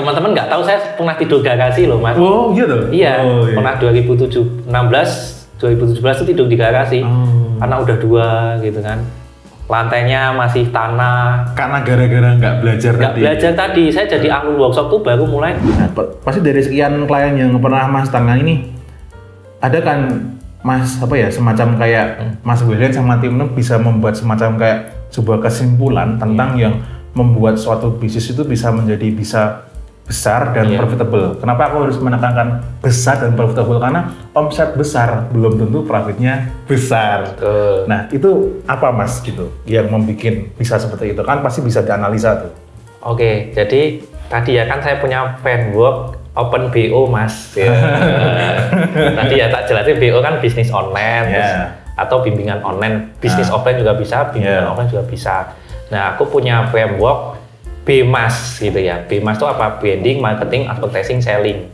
teman-teman nggak tahu saya pernah tidur garasi loh mas. Oh iya tuh? Iya, oh, iya. Pernah 2017 itu tidur di garasi. Karena udah 2 gitu kan. Lantainya masih tanah. Karena gara-gara nggak belajar tadi, saya jadi ahli workshop tuh baru mulai. Nah, pasti dari sekian klien yang pernah Mas tangani ini, ada kan Mas semacam kayak Mas William sama timnya bisa membuat semacam kayak sebuah kesimpulan tentang yang membuat suatu bisnis itu bisa besar dan profitable. Kenapa aku harus menekankan besar dan profitable? Karena omset besar belum tentu profitnya besar. Nah itu apa Mas gitu yang membuat bisa seperti itu? Kan pasti bisa dianalisa tuh. Oke, jadi tadi ya kan saya punya framework Open BO Mas. Tadi ya tak jelasin BO kan bisnis online atau bimbingan online, bisnis offline juga bisa, bimbingan online juga bisa. Nah aku punya framework BMAS gitu ya. BMAS itu apa? Branding, Marketing, Advertising, Selling.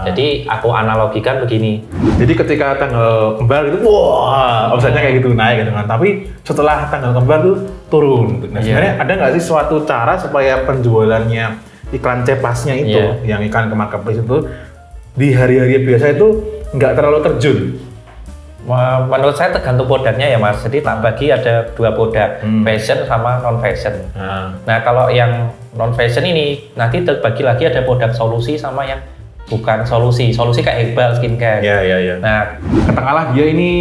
Jadi aku analogikan begini. Jadi ketika tanggal kembar gitu, wah omsetnya kayak gitu naik gitu kan. Tapi setelah tanggal kembar tuh turun. Nah sebenarnya ada nggak sih suatu cara supaya penjualannya iklan cepasnya itu, yang iklan ke marketplace itu di hari-hari biasa itu nggak terlalu terjun? Menurut saya tergantung produknya ya Mas. Jadi tak bagi ada 2 produk, fashion sama non fashion. Nah kalau yang non fashion ini nanti terbagi lagi ada produk solusi sama yang bukan solusi. Solusi kayak herbal skincare. Iya. Nah katakanlah dia ini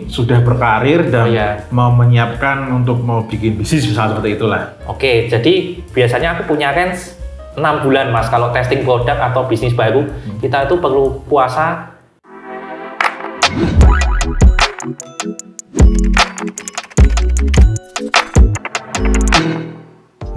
sudah berkarir dan mau menyiapkan untuk mau bikin bisnis misalnya seperti itulah. Oke, jadi biasanya aku punya range 6 bulan Mas. Kalau testing produk atau bisnis baru, kita itu perlu puasa.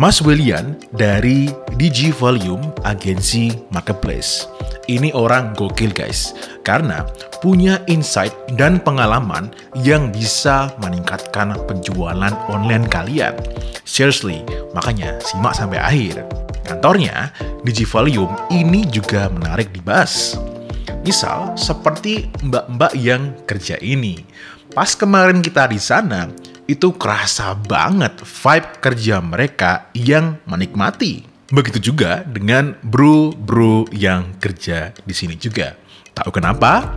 Mas William dari DG Volume Agency Marketplace. Ini orang gokil guys, karena punya insight dan pengalaman yang bisa meningkatkan penjualan online kalian. Seriously, makanya simak sampai akhir. Kantornya, DG Volume ini juga menarik dibahas. Misal, seperti mbak-mbak yang kerja ini. Pas kemarin kita di sana, itu kerasa banget vibe kerja mereka yang menikmati. Begitu juga dengan bro-bro yang kerja di sini juga. Tahu kenapa?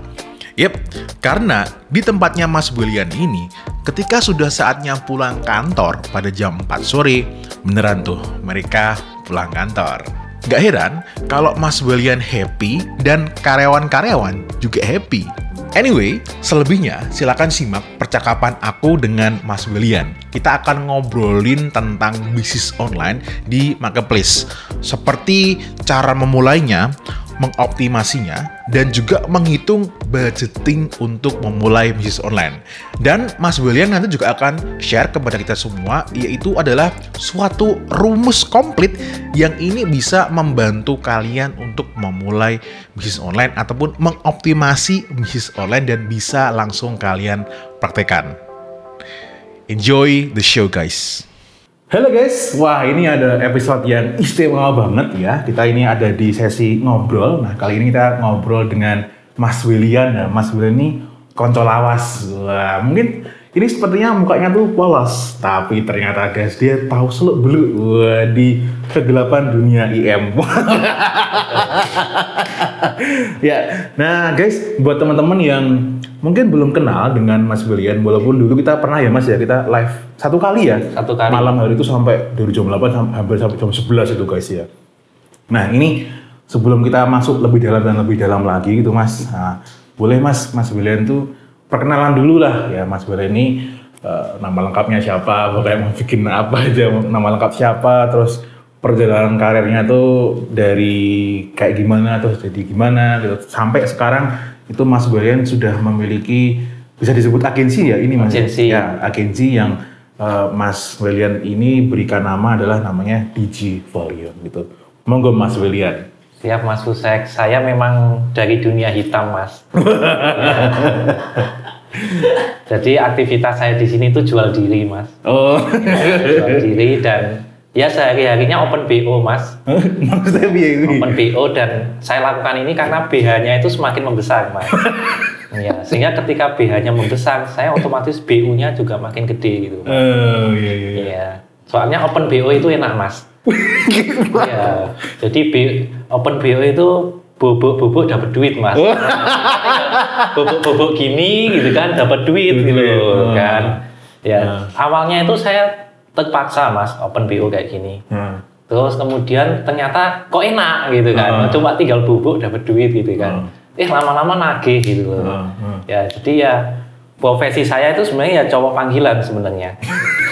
Yep, karena di tempatnya Mas William ini, ketika sudah saatnya pulang kantor pada jam 4 sore, beneran tuh mereka pulang kantor. Gak heran kalau Mas William happy dan karyawan-karyawan juga happy. Anyway, selebihnya silakan simak percakapan aku dengan Mas William. Kita akan ngobrolin tentang bisnis online di marketplace, seperti cara memulainya, mengoptimasinya, dan juga menghitung budgeting untuk memulai bisnis online. Dan Mas William nanti juga akan share kepada kita semua, yaitu adalah suatu rumus komplit yang ini bisa membantu kalian untuk memulai bisnis online ataupun mengoptimasi bisnis online dan bisa langsung kalian praktekkan. Enjoy the show guys. Halo guys, wah ini ada episode yang istimewa banget ya. Kita ini ada di sesi ngobrol. Nah kali ini kita ngobrol dengan Mas William. Nah, Mas William ini konco lawas. Wah, mungkin ini sepertinya mukanya tuh polos, tapi ternyata guys dia tahu seluk beluk di kegelapan dunia IM. Ya, nah guys buat teman-teman yang mungkin belum kenal dengan Mas William, walaupun dulu kita pernah ya Mas ya, kita live satu kali. Malam hari itu sampai dari jam 8 hampir sampai jam 11 itu guys ya. Nah ini sebelum kita masuk lebih dalam lagi gitu Mas, nah, boleh Mas William tuh perkenalan dulu lah ya. Mas William ini nama lengkapnya siapa, pokoknya mau bikin apa aja, nama lengkap siapa, terus perjalanan karirnya tuh dari kayak gimana, terus jadi gimana gitu, sampai sekarang itu Mas William sudah memiliki, bisa disebut agensi ya ini Mas? Agensi. Ya, agensi yang Mas William ini berikan nama adalah namanya DG Volume gitu. Monggo Mas William. Siap Mas Fusek, saya memang dari dunia hitam Mas. Jadi aktivitas saya di sini tuh jual diri Mas. Oh. Jual diri dan ya sehari-harinya open BO Mas. Maksudnya BO? Open BO dan saya lakukan ini karena BH-nya itu semakin membesar Mas. Ya, sehingga ketika BH-nya membesar, saya otomatis BU-nya juga makin gede gitu Mas. Oh iya. Iya. Soalnya open BO itu enak Mas. Iya. Jadi open BO itu bubuk dapat duit mas. Bubuk gini gitu kan dapat duit gitu kan. Ya awalnya itu saya terpaksa mas open BO kayak gini. Terus kemudian ternyata kok enak gitu kan. Cuma tinggal bubuk dapat duit gitu kan. Lama-lama nagih gitu loh. Ya jadi ya profesi saya itu sebenarnya ya cowok panggilan sebenarnya.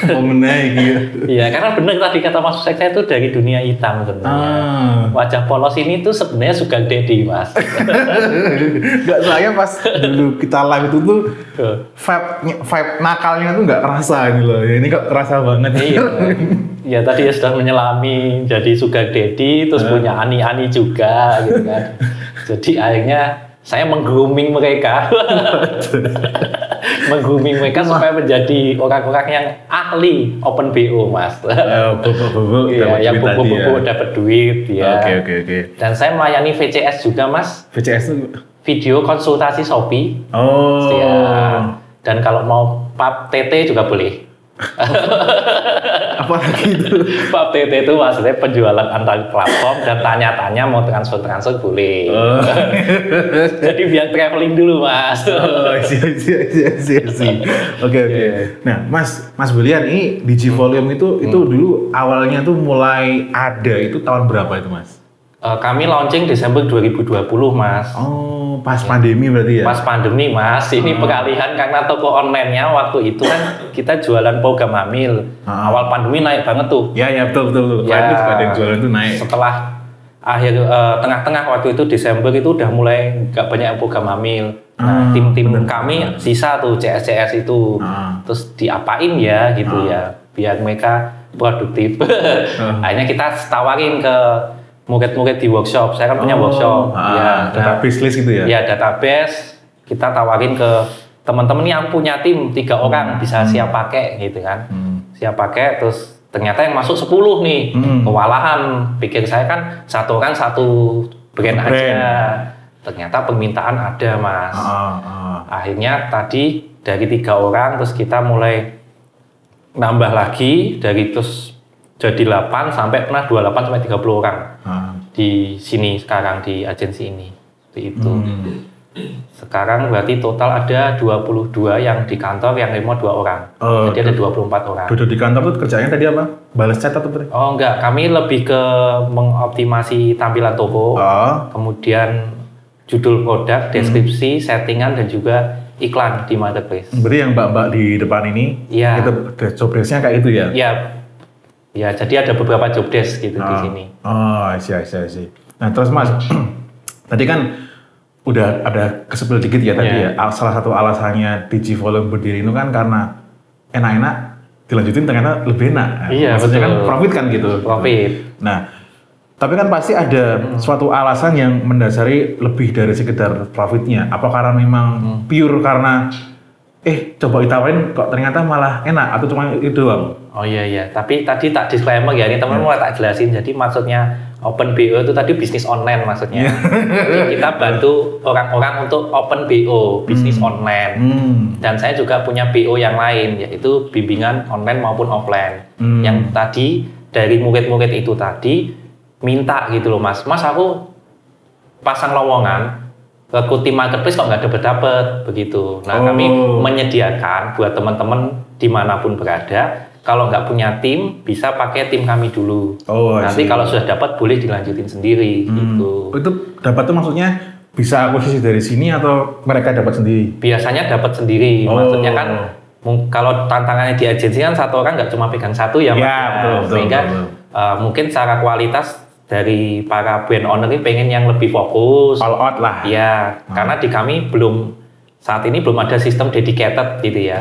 Menaik gitu. Iya, karena benar tadi kata Mas Usek, saya itu dari dunia hitam sebenarnya. Wajah polos ini tuh sebenarnya sugar daddy, Mas. Enggak, saya pas dulu kita live itu tuh vibe nakalnya tuh nggak kerasa ini loh. Ini kok kerasa banget. Iya. Ya tadi ya sudah menyelami jadi sugar daddy, terus punya ani-ani juga gitu kan. Jadi akhirnya saya meng-grooming mereka. Meng-grooming mereka supaya menjadi orang-orang yang ahli open BO, Mas. Bubuk yang bubuk dapat duit ya. Oke. Dan saya melayani VCS juga, Mas. VCS itu video konsultasi Shopee. Oh. Ya. Dan kalau mau pap TT juga boleh. Apa lagi itu? Pap TT itu maksudnya penjualan antar platform dan tanya-tanya mau transfer boleh. Jadi biar traveling dulu, Mas. Oke. Nah, Mas William ini Digi Volume itu dulu awalnya tuh mulai ada itu tahun berapa itu, Mas? Kami launching Desember 2020, Mas. Oh, pas pandemi berarti ya? Pas pandemi, Mas. Ini peralihan karena toko online-nya waktu itu kan kita jualan program hamil. Awal pandemi naik banget tuh. Ya, betul. Ya, itu juga ada yang jualan itu naik. Setelah akhir tengah-tengah waktu itu Desember itu udah mulai nggak banyak yang program hamil. Nah, tim-tim kami sisa tuh CS itu. Terus diapain ya gitu ya, biar mereka produktif. Akhirnya kita tawarin ke murid-murid di workshop. Saya kan punya workshop. Database list gitu ya? Ya, database. Kita tawarin ke teman-teman yang punya tim 3 orang bisa siap pakai gitu kan. Siap pakai, terus ternyata yang masuk 10 nih. Kewalahan. Pikir saya kan satu orang satu brand aja. Ternyata permintaan ada, Mas. Akhirnya tadi dari 3 orang terus kita mulai nambah lagi dari terus jadi 8 sampai pernah 28 sampai 30 orang di sini sekarang di agensi ini. Seperti itu. Sekarang berarti total ada 22 yang di kantor, yang remote 2 orang. Jadi ada 24 orang. Duduk di kantor tuh kerjanya tadi apa? Balas chat atau apa? Oh enggak, kami lebih ke mengoptimasi tampilan toko, kemudian judul produk, deskripsi, settingan, dan juga iklan di marketplace. Berarti yang mbak-mbak di depan ini, itu job desk-nya kayak itu ya? Ya, jadi ada beberapa job desk gitu di sini. I see. Nah terus Mas, tadi kan udah ada kesepil dikit ya tadi ya. Salah satu alasannya Digi Volume berdiri itu kan karena enak-enak dilanjutin ternyata lebih enak. Iya, maksudnya betul. kan profit kan gitu. Profit. Nah, tapi kan pasti ada suatu alasan yang mendasari lebih dari sekedar profitnya. Apa karena memang pure karena coba ditawarin kok ternyata malah enak atau cuma itu doang? Oh iya, tapi tadi tak disclaimer ya, ini teman-teman tak jelasin. Jadi maksudnya Open BO itu tadi bisnis online maksudnya. Jadi kita bantu orang-orang untuk Open BO, bisnis online. Dan saya juga punya BO yang lain, yaitu bimbingan online maupun offline. Yang tadi dari murid-murid itu tadi minta gitu loh, Mas aku pasang lowongan ke tim marketplace kok nggak dapet begitu. Nah kami menyediakan buat teman-teman dimanapun berada, kalau nggak punya tim bisa pakai tim kami dulu. Nanti kalau sudah dapat boleh dilanjutin sendiri gitu. Itu dapat tuh maksudnya bisa akuisisi dari sini atau mereka dapat sendiri? Biasanya dapat sendiri. Maksudnya kan kalau tantangannya di agensi kan satu orang nggak cuma pegang satu ya, Mas. Sehingga mungkin secara kualitas dari para brand owner ini pengen yang lebih fokus, all out lah. Ya, karena di kami saat ini belum ada sistem dedicated gitu ya.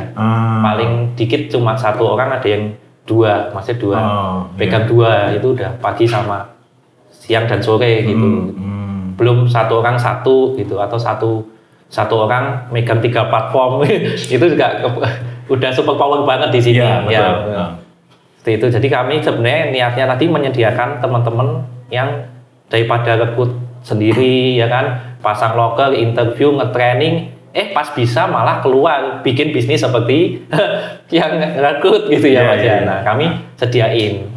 Paling dikit cuma satu orang, ada yang 2, maksudnya 2, pegang 2 itu udah pagi sama siang dan sore gitu. Belum satu orang satu gitu, atau satu orang megang 3 platform itu juga udah super power banget di sini. Seperti itu. Jadi kami sebenarnya niatnya tadi menyediakan teman-teman yang daripada rekrut sendiri ya kan, pasang loker, interview, nge-training, pas bisa malah keluar bikin bisnis seperti yang rekrut gitu ya Mas ya. Nah, kami sediain.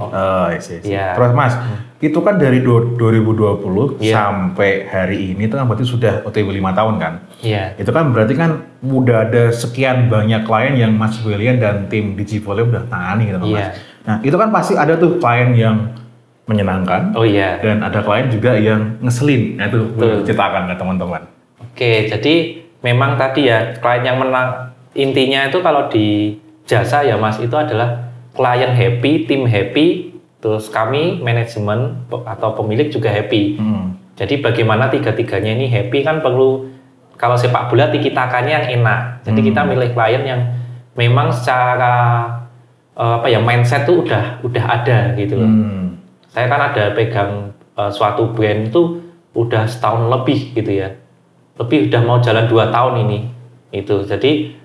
Iya. Terus Mas, itu kan dari 2020 sampai hari ini itu kan berarti sudah OTW 5 tahun kan? Iya. Itu kan berarti kan udah ada sekian banyak klien yang Mas William dan tim Digivolume udah tangani gitu Mas. Nah, itu kan pasti ada tuh klien yang menyenangkan. Dan ada klien juga yang ngeselin. Nah, itu boleh ceritakan ke teman-teman. Oke, jadi memang tadi ya klien yang menang intinya itu kalau di jasa ya Mas itu adalah klien happy, tim happy, terus kami manajemen atau pemilik juga happy. Jadi bagaimana tiga-tiganya ini happy kan perlu kalau sepak bola tiki-takanya yang enak. Jadi kita milih klien yang memang secara mindset tuh udah ada gitu loh. Saya kan ada pegang suatu brand itu udah setahun lebih gitu ya. Lebih udah mau jalan 2 tahun ini itu. Jadi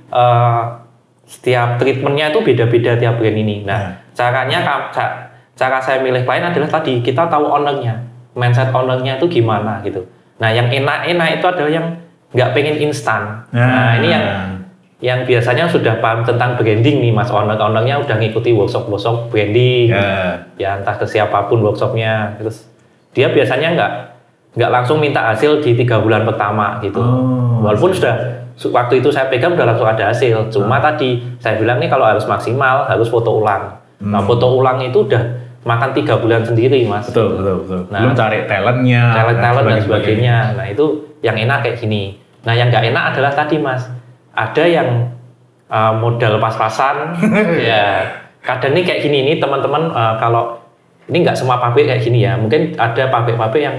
setiap treatmentnya itu beda-beda tiap brand ini. Nah, cara saya milih klien adalah tadi kita tahu ownernya, mindset ownernya itu gimana gitu. Nah, yang enak-enak itu adalah yang nggak pengen instan. Nah, ini yang biasanya sudah paham tentang branding nih Mas, ownernya udah ngikuti workshop branding, ya entah ke siapapun workshopnya. Terus dia biasanya nggak langsung minta hasil di 3 bulan pertama gitu. Walaupun waktu itu saya pegang udah langsung ada hasil. Cuma tadi saya bilang nih kalau harus maksimal harus foto ulang. Nah, foto ulang itu udah makan 3 bulan sendiri Mas. Betul. Nah, belum cari talent dan sebagainya. Nah, itu yang enak kayak gini. Nah, yang nggak enak adalah tadi Mas, ada yang modal pas-pasan. Ya kadang nih kayak gini nih teman-teman, kalau ini nggak semua pabrik kayak gini ya. Mungkin ada pabrik-pabrik yang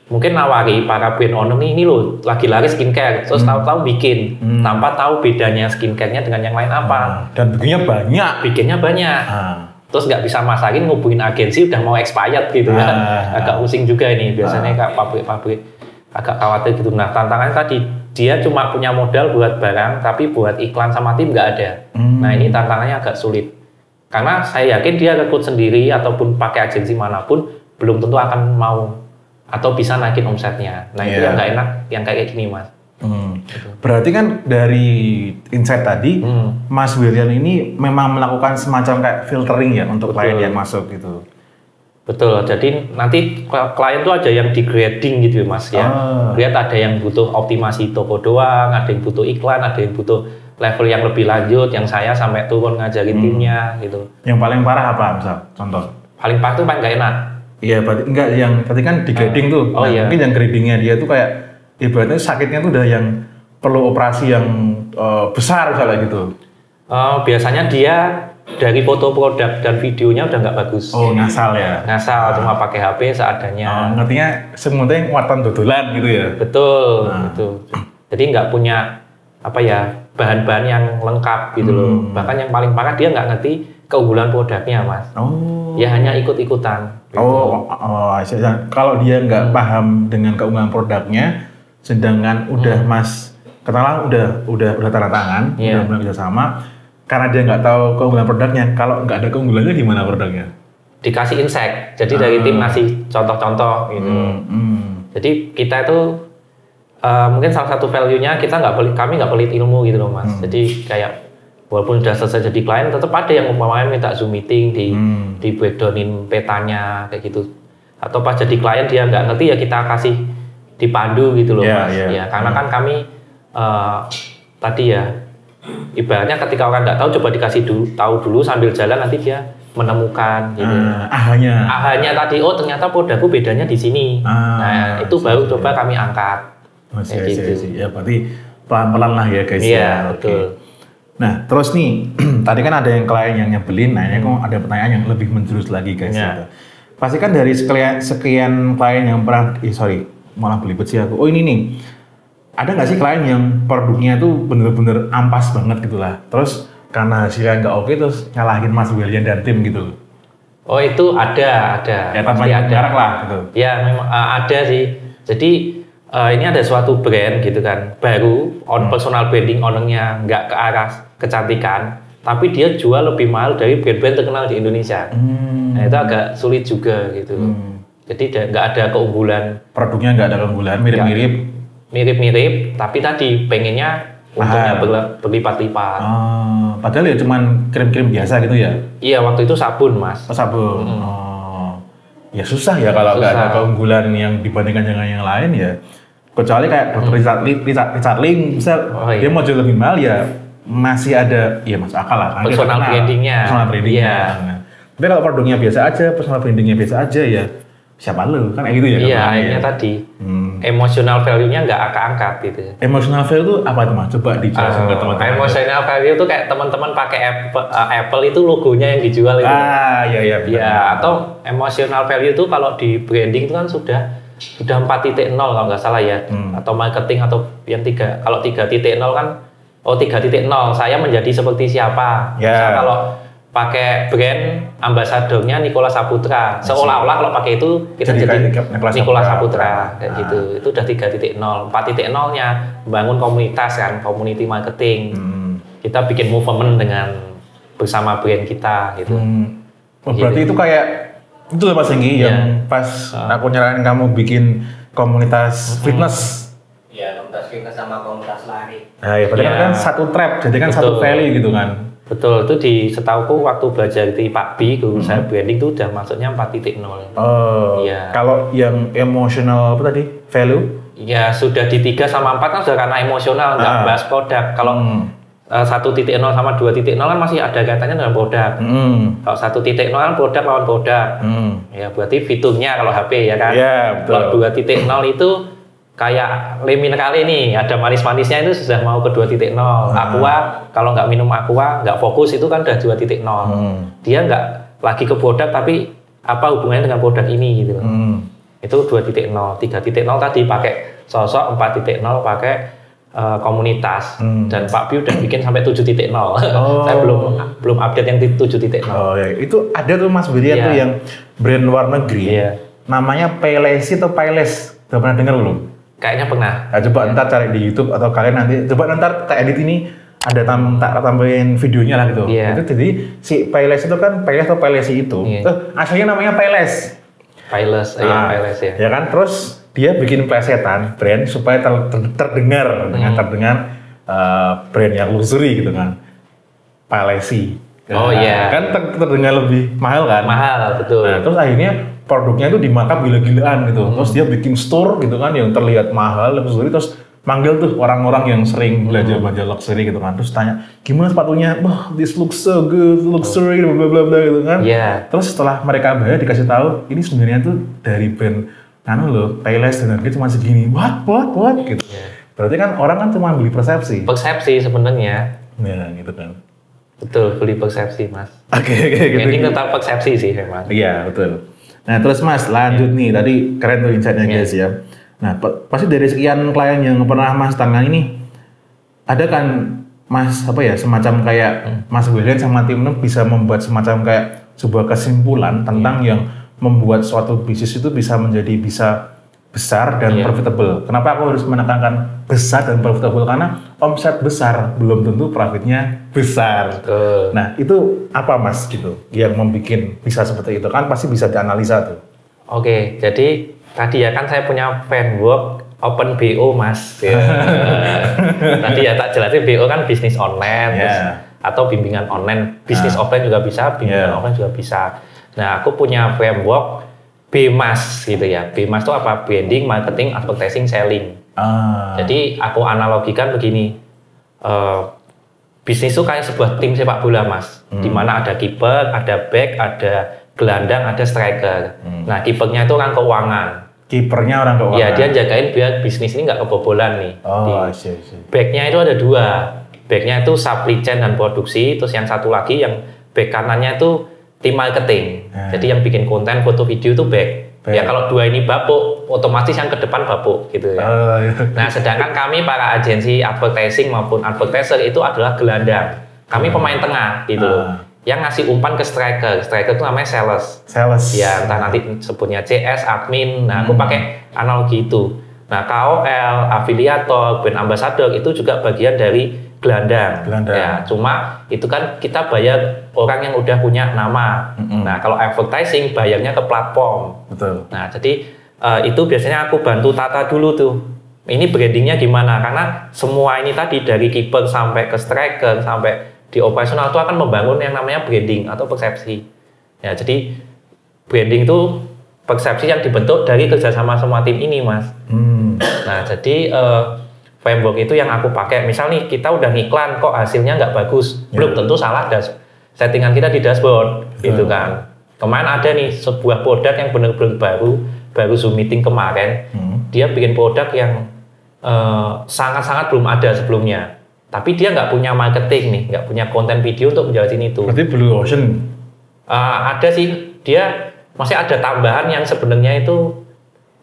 mungkin nawari para brand owner ini loh lagi laris skincare, terus tahu-tahu bikin tanpa tahu bedanya skincare-nya dengan yang lain apa. Dan bikinnya banyak. Terus nggak bisa masakin, ngubungin agensi udah mau expired gitu ya. Agak pusing juga ini biasanya kayak pabrik-pabrik agak khawatir gitu. Nah, tantangannya tadi dia cuma punya modal buat barang, tapi buat iklan sama tim nggak ada. Nah, ini tantangannya agak sulit. Karena saya yakin dia rekrut sendiri ataupun pakai agensi manapun belum tentu akan mau atau bisa naikin omsetnya. Nah, itu yang nggak enak, yang kayak gini Mas. Berarti kan dari insight tadi, Mas William ini memang melakukan semacam kayak filtering ya untuk klien yang masuk gitu. Betul, jadi nanti klien tuh ada yang degrading gitu Mas ya. Lihat ada yang butuh optimasi toko doang, ada yang butuh iklan, ada yang butuh level yang lebih lanjut, yang saya sampai turun ngajarin timnya gitu. Yang paling parah apa misal? Contoh? Paling parah tuh paling nggak enak. Iya, berarti enggak yang tadi kan degrading tuh. Mungkin yang gradingnya dia tuh kayak ibaratnya sakitnya tuh udah yang perlu operasi yang besar misalnya gitu. Biasanya dia dari foto produk dan videonya udah nggak bagus. Ngasal ya? Ngasal, cuma pakai HP seadanya. Ngertinya semuanya watan dodolan gitu ya? Betul, betul. Jadi nggak punya bahan-bahan yang lengkap gitu loh. Bahkan yang paling parah dia nggak ngerti keunggulan produknya Mas. Ya hanya ikut-ikutan. Gitu. Kalau dia nggak paham dengan keunggulan produknya, sedangkan udah Mas kenalan udah tanda tangan, udah mulai kerjasama, karena dia nggak tahu keunggulan produknya, kalau nggak ada keunggulannya gimana produknya? Dikasih insight, jadi dari tim ngasih contoh-contoh gitu. Jadi kita itu mungkin salah satu value-nya kami nggak pelit ilmu gitu loh Mas. Jadi kayak walaupun sudah selesai jadi klien, tetap ada yang umpamanya minta Zoom meeting di breakdownin petanya kayak gitu. Atau pas jadi klien dia nggak ngerti ya kita kasih dipandu gitu loh Mas. Ya karena kan kami tadi ya ibaratnya ketika orang nggak tahu coba dikasih tahu dulu sambil jalan nanti dia menemukan gitu. Ahanya tadi ternyata produkku bedanya di sini. Nah itu baru coba kami angkat. Gitu. Ya berarti pelan-pelan lah ya guys. Iya betul. Nah terus nih tadi kan ada yang klien yang nyebelin, nah ini kok ada pertanyaan yang lebih menjurus lagi guys. Gitu. Pasti kan dari sekian klien yang pernah, malah belibet sih aku. Ini nih, ada nggak sih klien yang produknya tuh bener-bener ampas banget gitu lah. Terus karena hasilnya nggak oke terus nyalahin Mas William dan tim gitu. Itu ada. Ya pasti ada. Jarak lah gitu. Ya memang ada sih. Jadi ini ada suatu brand gitu kan, baru personal branding ownernya nggak ke arah kecantikan, tapi dia jual lebih mahal dari brand-brand terkenal di Indonesia. Nah itu agak sulit juga gitu. Jadi nggak ada keunggulan. Produknya nggak ada keunggulan, mirip-mirip. mirip-mirip, tapi tadi pengennya untungnya berlipat-lipat. Padahal ya cuman krim-krim biasa gitu ya? Iya, waktu itu sabun Mas. Sabun. Ya susah ya kalau nggak ada keunggulan yang dibandingkan dengan yang lain ya. Kecuali kayak Dr. Richard Lin, misal dia mau jual lebih mahal ya masih ada, ya masuk akal lah. Personal brandingnya. Nah, tapi kalau produknya biasa aja, personal brandingnya biasa aja ya siapa lu? Kan kayak gitu ya? Iya, akhirnya tadi emotional value-nya nggak angkat gitu. Emotional value itu apa tuh Mas? Coba dijelasin ke teman-teman. Emotional value itu kayak teman-teman pakai Apple itu logonya yang dijual itu. Iya. Ya, atau emotional value itu kalau di branding itu kan sudah 4.0 kalau nggak salah ya, atau marketing atau yang 3. Kalau 3.0 kan, 3.0 saya menjadi seperti siapa. Misal kalau pakai brand ambasadornya Nicholas Saputra, seolah-olah kalau pakai itu kita jadi Nicholas Saputra kayak gitu. Itu udah 3.0. 4.0-nya membangun komunitas kan, community marketing. Kita bikin movement dengan bersama brand kita gitu. Berarti itu kayak itu loh Mas Enggi yang pas aku nyaranin kamu bikin komunitas fitness. Iya, komunitas fitness sama komunitas lari. Nah, ya berarti kan satu trap, jadi kan satu value gitu kan. Betul, itu di setauku waktu belajar di Pak B, guru saya branding itu udah maksudnya 4.0. Iya. Kalau yang emotional apa tadi? Value? Ya sudah di 3 sama 4 kan sudah karena emosional, nggak bahas produk. Kalau 1.0 sama 2.0 kan masih ada kaitannya dengan produk. Kalau 1.0 kan produk lawan produk. Ya berarti fiturnya kalau HP ya kan. Yeah, kalau 2.0 itu kayak le mineral ini ada manis-manisnya itu sudah mau ke 2.0. Aqua kalau nggak minum aqua nggak fokus itu kan udah 2.0. Dia nggak lagi ke produk tapi apa hubungannya dengan produk ini gitu. Itu 2.0. 3.0 tadi pakai sosok, 4.0 pakai komunitas dan Pak Bi udah bikin sampai 7.0. Saya belum update yang 7.0. Oh ya, itu ada tuh Mas Brian tuh yang brand luar negeri. Namanya Payless atau Payless. Udah pernah dengar belum? Kayaknya pernah. Nah, coba ntar cari di YouTube atau kalian nanti coba ntar tak edit ini ada tambahin videonya lah gitu. Itu jadi si Payless itu kan Payless atau Payless itu. Aslinya namanya Payless. Payless ya. Ya kan, terus dia bikin plesetan brand supaya terdengar dengan brand yang luxury gitu kan. Paylessy. Kan terdengar lebih mahal kan? Mahal, betul. Nah, terus akhirnya produknya itu dimarkup gila-gilaan gitu. Terus dia bikin store gitu kan yang terlihat mahal, luxury, terus manggil tuh orang-orang yang sering belanja luxury gitu kan. Terus tanya, "Gimana sepatunya?" "Wah, this looks so good, luxury, bla bla bla" gitu kan. Terus setelah mereka bayar dikasih tahu, ini sebenarnya tuh dari brand Payless dan harganya cuma segini. What gitu. Berarti kan orang kan cuma beli persepsi. Persepsi sebenarnya. Ya, gitu kan. Betul, beli persepsi, Mas. Oke, gitu. Ini tentang persepsi sih memang. Iya, betul. Nah, terus Mas, lanjut nih. Tadi keren tuh insight-nya guys ya. Nah, pasti dari sekian klien yang pernah Mas tangani ini, ada kan Mas, semacam kayak Mas William sama tim bisa membuat semacam kayak sebuah kesimpulan tentang yang membuat suatu bisnis itu bisa besar dan profitable. Kenapa aku harus menekankan besar dan profitable? Karena omset besar belum tentu profitnya besar. Nah, itu apa Mas gitu yang membuat bisa seperti itu? Kan pasti bisa dianalisa tuh. Oke, jadi tadi ya kan saya punya framework Open BO Mas. Tadi ya tak jelasin BO kan bisnis online atau bimbingan online. Bisnis offline juga bisa, bimbingan online juga bisa. Nah, aku punya framework BMAS gitu ya. BMAS itu apa? Branding, Marketing, Advertising, Selling. Jadi aku analogikan begini. Bisnis itu kayak sebuah tim sepak bola Mas. Di mana ada kiper, ada back, ada gelandang, ada striker. Nah, kipernya itu orang keuangan. Kipernya orang keuangan. Ya, dia jagain biar bisnis ini nggak kebobolan nih. Backnya itu ada 2. Backnya itu supply chain dan produksi. Terus yang satu lagi yang back kanannya itu tim marketing. Jadi yang bikin konten, foto, video itu back. Ya kalau 2 ini bapuk, otomatis yang ke depan bapuk gitu ya. Nah, sedangkan kami para agensi advertising maupun advertiser itu adalah gelandang. Kami pemain tengah gitu loh. Yang ngasih umpan ke striker. Striker itu namanya sales. Ya, entah nanti sebutnya CS, admin. Nah, aku pakai analogi itu. Nah, KOL, afiliator, brand ambassador itu juga bagian dari gelandang. Ya, cuma itu kan kita bayar orang yang udah punya nama. Nah, kalau advertising bayarnya ke platform. Betul. Nah, jadi itu biasanya aku bantu tata dulu tuh. ini brandingnya gimana, karena semua ini tadi dari keeper sampai ke striker sampai di operasional itu akan membangun yang namanya branding atau persepsi. Ya, jadi branding itu persepsi yang dibentuk dari kerjasama semua tim ini, Mas. Nah, jadi framework itu yang aku pakai. Misal nih kita udah ngiklan kok hasilnya nggak bagus, belum tentu salah settingan kita di dashboard, gitu kan. Kemarin ada nih sebuah produk yang benar-benar baru Zoom meeting kemarin, dia bikin produk yang sangat-sangat belum ada sebelumnya. Tapi dia nggak punya marketing nih, nggak punya konten video untuk menjelasin itu. Berarti Blue Ocean? Ada sih, dia masih ada tambahan yang sebenarnya itu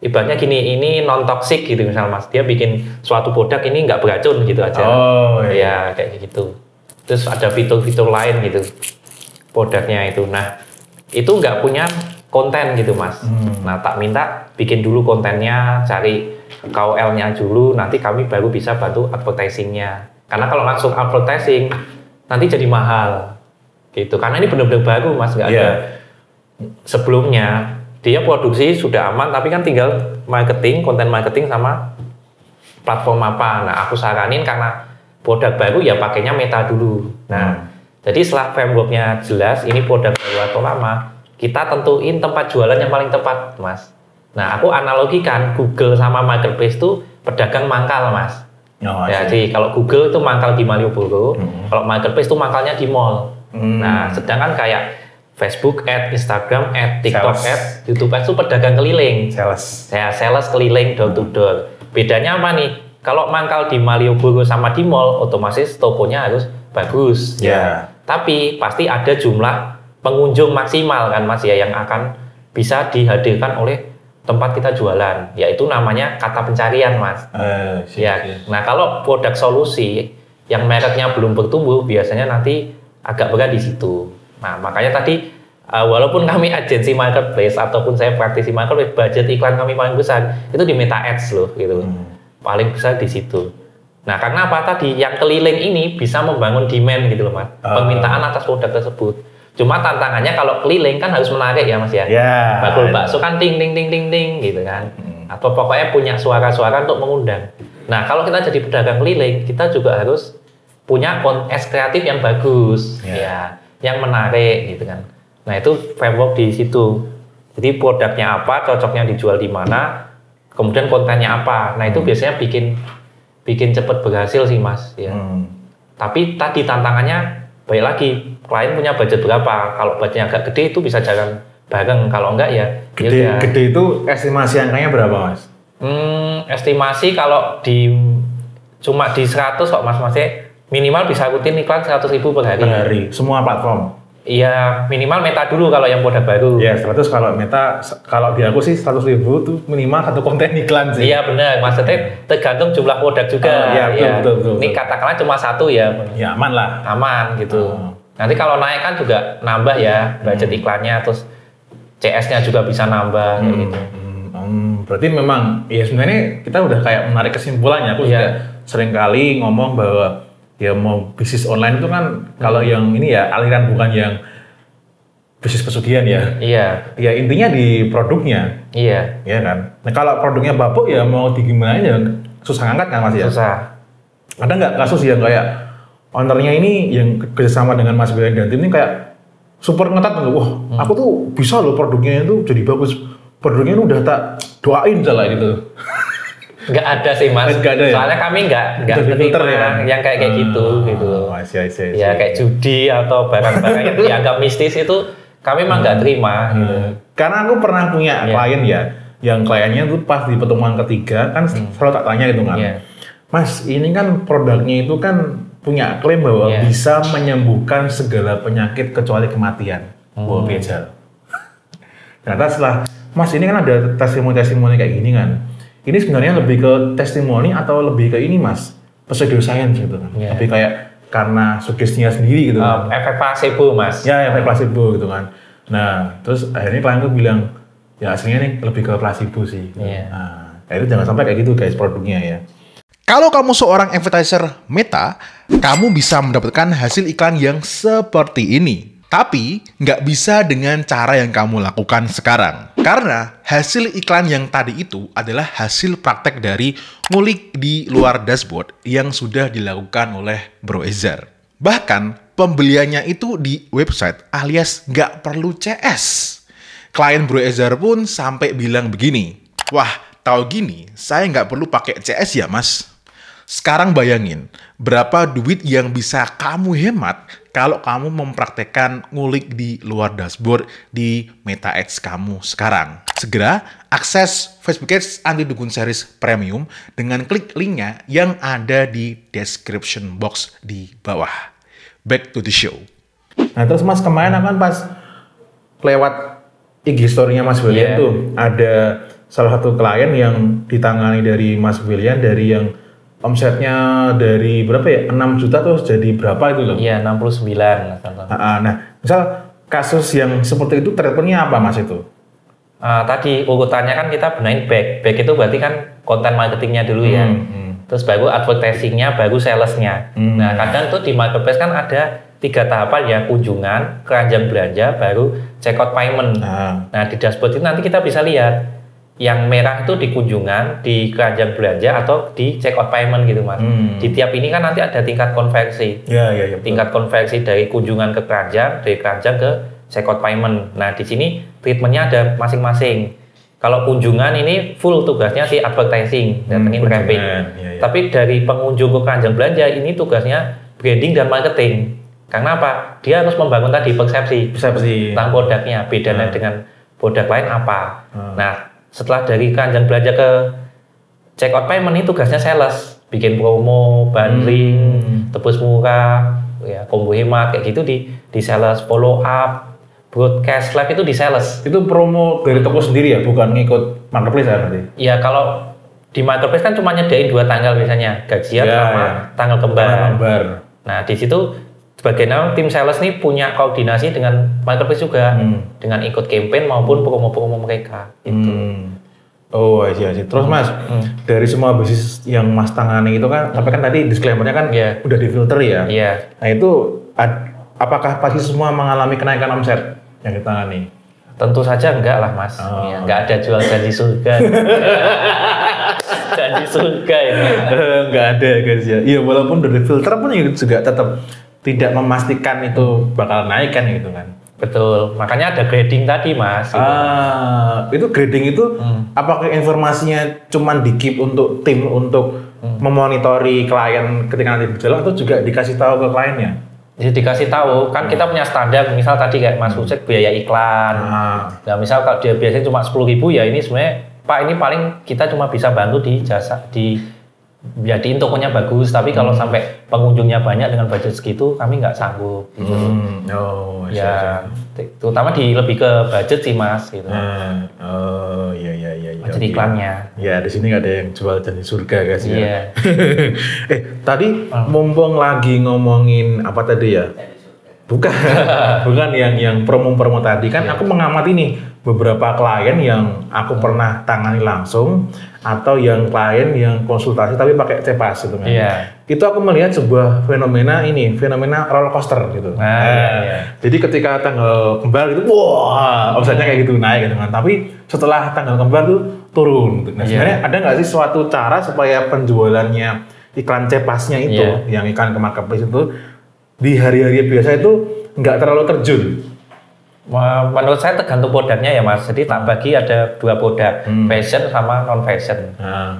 ibaratnya gini, ini non toxic gitu misal Mas. Dia bikin suatu produk ini nggak beracun gitu aja. Oh iya. Ya kayak gitu. Terus ada fitur-fitur lain gitu produknya itu. Nah itu nggak punya konten gitu Mas. Nah tak minta bikin dulu kontennya, cari KOL-nya dulu, nanti kami baru bisa bantu advertising-nya. Karena kalau langsung advertising nanti jadi mahal gitu. Karena ini benar-benar baru Mas, nggak ada sebelumnya. Dia produksi sudah aman, tapi kan tinggal marketing, konten marketing sama platform apa. Nah aku saranin karena produk baru ya pakainya Meta dulu. Nah jadi setelah framework-nya jelas, ini produk baru atau lama, kita tentuin tempat jualan yang paling tepat Mas. Nah, aku analogikan Google sama Marketplace itu pedagang mangkal, Mas. Ya, jadi kalau Google itu mangkal di Malioboro, kalau Marketplace itu mangkalnya di mall. Nah, sedangkan kayak Facebook Ad, Instagram Ad, TikTok Ad, YouTube Ad itu pedagang keliling. Sales keliling door to door. Bedanya apa nih? Kalau mangkal di Malioboro sama di mall, otomatis tokonya harus bagus. Tapi pasti ada jumlah pengunjung maksimal kan, Mas ya, yang akan bisa dihadirkan oleh tempat kita jualan, yaitu namanya kata pencarian Mas. Nah kalau produk solusi yang mereknya belum bertumbuh, biasanya nanti agak berat di situ. Nah makanya tadi walaupun kami agensi marketplace ataupun saya praktisi marketplace, budget iklan kami paling besar itu di Meta Ads loh, gitu. Paling besar di situ. Nah karena apa tadi, yang keliling ini bisa membangun demand gitu loh Mas, permintaan atas produk tersebut. Cuma tantangannya kalau keliling kan harus menarik ya Mas ya. Bakul bakso kan ting ting ting ting ting gitu kan. Atau pokoknya punya suara-suara untuk mengundang. Nah kalau kita jadi pedagang keliling, kita juga harus punya es kreatif yang bagus, ya, yang menarik gitu kan. Nah itu framework di situ. Jadi produknya apa, cocoknya dijual di mana, kemudian kontennya apa. Nah itu biasanya bikin cepet berhasil sih Mas. Ya. Tapi tadi tantangannya baik lagi, klien punya budget berapa. Kalau budgetnya agak gede itu bisa jalan bareng, kalau enggak ya gede itu estimasi angkanya berapa Mas? Estimasi kalau cuma di 100 kok Mas, masih minimal bisa rutin iklan 100.000 per hari. Semua platform? Iya, minimal Meta dulu kalau yang produk baru. Ya 100 kalau Meta, kalau di aku sih 100.000 tuh minimal satu konten iklan sih. Iya benar, maksudnya tergantung jumlah produk juga. Betul. Ini katakanlah cuma satu ya. Ya aman lah. Aman gitu. Nanti kalau naik kan juga nambah ya budget iklannya, terus CS-nya juga bisa nambah kayak gitu. Berarti memang ya sebenarnya kita udah kayak menarik kesimpulannya. Aku juga sering kali ngomong bahwa ya mau bisnis online itu kan kalau yang ini ya aliran, bukan yang bisnis pesugihan ya. Ya intinya di produknya. Iya kan. Nah kalau produknya bapuk ya mau digimanain ya susah ngangkat kan Mas ya. Susah. Ada nggak kasus yang kayak ownernya ini yang kerjasama dengan Mas William dan tim ini kayak super ngetat, wah aku tuh bisa loh produknya itu jadi bagus, produknya itu udah tak doain salah gitu. Nggak ada sih Mas, nggak ada, soalnya kami nggak terima yang kayak gitu. Ya kayak judi atau barang-barang yang dianggap mistis itu kami memang nggak terima. Gitu. Karena aku pernah punya klien ya, yang kliennya tuh pas di pertemuan ketiga kan selalu tak tanya gitu kan, Mas ini kan produknya itu kan punya klaim bahwa bisa menyembuhkan segala penyakit kecuali kematian. Wah bejal. Ternyata setelah, Mas ini kan ada testimoni kayak gini kan. Ini sebenarnya lebih ke testimoni atau lebih ke ini Mas, pseudoscience gitu kan. Lebih kayak karena sugestinya sendiri gitu kan. Efek placebo Mas. Ya efek placebo gitu kan. Nah terus akhirnya klien tuh bilang, ya aslinya nih lebih ke placebo sih. Nah itu jangan sampai kayak gitu guys produknya ya. Kalau kamu seorang advertiser Meta, kamu bisa mendapatkan hasil iklan yang seperti ini. Tapi nggak bisa dengan cara yang kamu lakukan sekarang. Karena hasil iklan yang tadi itu adalah hasil praktek dari ngulik di luar dashboard yang sudah dilakukan oleh Bro Ezar. Bahkan pembeliannya itu di website alias nggak perlu CS. Klien Bro Ezar pun sampai bilang begini, wah tahu gini saya nggak perlu pakai CS ya mas. Sekarang bayangin, berapa duit yang bisa kamu hemat kalau kamu mempraktekkan ngulik di luar dashboard di Meta Ads kamu sekarang. Segera akses Facebook Ads Anti Dukun Series Premium dengan klik linknya yang ada di description box di bawah. Back to the show. Nah terus mas kemarin kan pas lewat IG story-nya Mas William tuh ada salah satu klien yang ditangani dari Mas William dari yang omsetnya dari berapa ya? 6 juta terus jadi berapa itu loh? Iya, 69. Nah, misal kasus yang seperti itu treatment-nya apa Mas itu? Tadi urutannya kan kita benahin back. Back itu berarti kan konten marketingnya dulu ya. Terus baru advertising-nya, baru sales-nya. Nah, kadang tuh di marketplace kan ada 3 tahapan ya, kunjungan, keranjang belanja, baru checkout payment. Nah, di dashboard itu nanti kita bisa lihat yang merah itu di kunjungan, di keranjang belanja atau di checkout payment gitu mas. Di tiap ini kan nanti ada tingkat konversi. Tingkat konversi dari kunjungan ke keranjang, dari keranjang ke checkout payment. Nah di sini treatmentnya ada masing-masing. Kalau kunjungan ini full tugasnya si advertising, datengin traffic. Tapi dari pengunjung ke keranjang belanja ini tugasnya branding dan marketing. Karena apa? Dia harus membangun tadi persepsi tentang produknya, bedanya dengan produk lain apa. Nah setelah dari keranjang belanja ke checkout payment ini tugasnya sales, bikin promo, bundling, tebus murah, ya combo hemat kayak gitu di sales, follow up, broadcast live itu di sales. Itu promo dari toko sendiri ya, bukan ngikut marketplace ya nanti? Ya kalau di marketplace kan cuma nyediain 2 tanggal misalnya, gajian sama tanggal kembar. Nah di situ bagaimana tim sales ini punya koordinasi dengan marketplace juga, dengan ikut campaign maupun promo-promo mereka. Oh iya. Terus mas, dari semua bisnis yang mas tangani itu kan, tapi kan tadi disclaimer-nya kan udah difilter ya. Nah itu apakah pasti semua mengalami kenaikan omset yang ditangani? Tentu saja enggak lah mas, enggak ada jual janji surga. Janji surga ini. Enggak ada guys ya. Iya walaupun dari filter pun juga tetap tidak memastikan itu bakal naik kan gitu kan. Betul, makanya ada grading tadi mas. Itu grading itu apakah informasinya cuma di-keep untuk tim untuk memonitori klien ketika nanti berjalan atau juga dikasih tahu ke kliennya? Jadi dikasih tahu, kan kita punya standar, misal tadi kayak Mas Usek biaya iklan. Nah misal kalau dia biasanya cuma 10.000 ya ini sebenarnya Pak ini paling kita cuma bisa bantu di jasa, jadiin tokonya bagus, tapi kalau sampai pengunjungnya banyak dengan budget segitu kami nggak sanggup gitu. Ya terutama lebih ke budget sih mas gitu. Iya. Budget iklannya. Ya di sini nggak ada yang jual janji surga guys ya. Tadi mumpung lagi ngomongin apa tadi ya? Bukan yang promo tadi kan aku mengamati nih beberapa klien yang aku pernah tangani langsung atau yang klien yang konsultasi tapi pakai CPAS gitu kan. Itu aku melihat sebuah fenomena roller coaster gitu. Jadi ketika tanggal kembar gitu, wah omsetnya kayak gitu naik gitu kan. Tapi setelah tanggal kembar tuh turun. Gitu. Nah sebenarnya ada nggak sih suatu cara supaya penjualannya iklan CPAS-nya itu, yang iklan ke marketplace itu di hari-hari biasa itu nggak terlalu terjun? Menurut saya tergantung produknya ya mas. Jadi tak bagi ada 2 produk, fashion sama non fashion.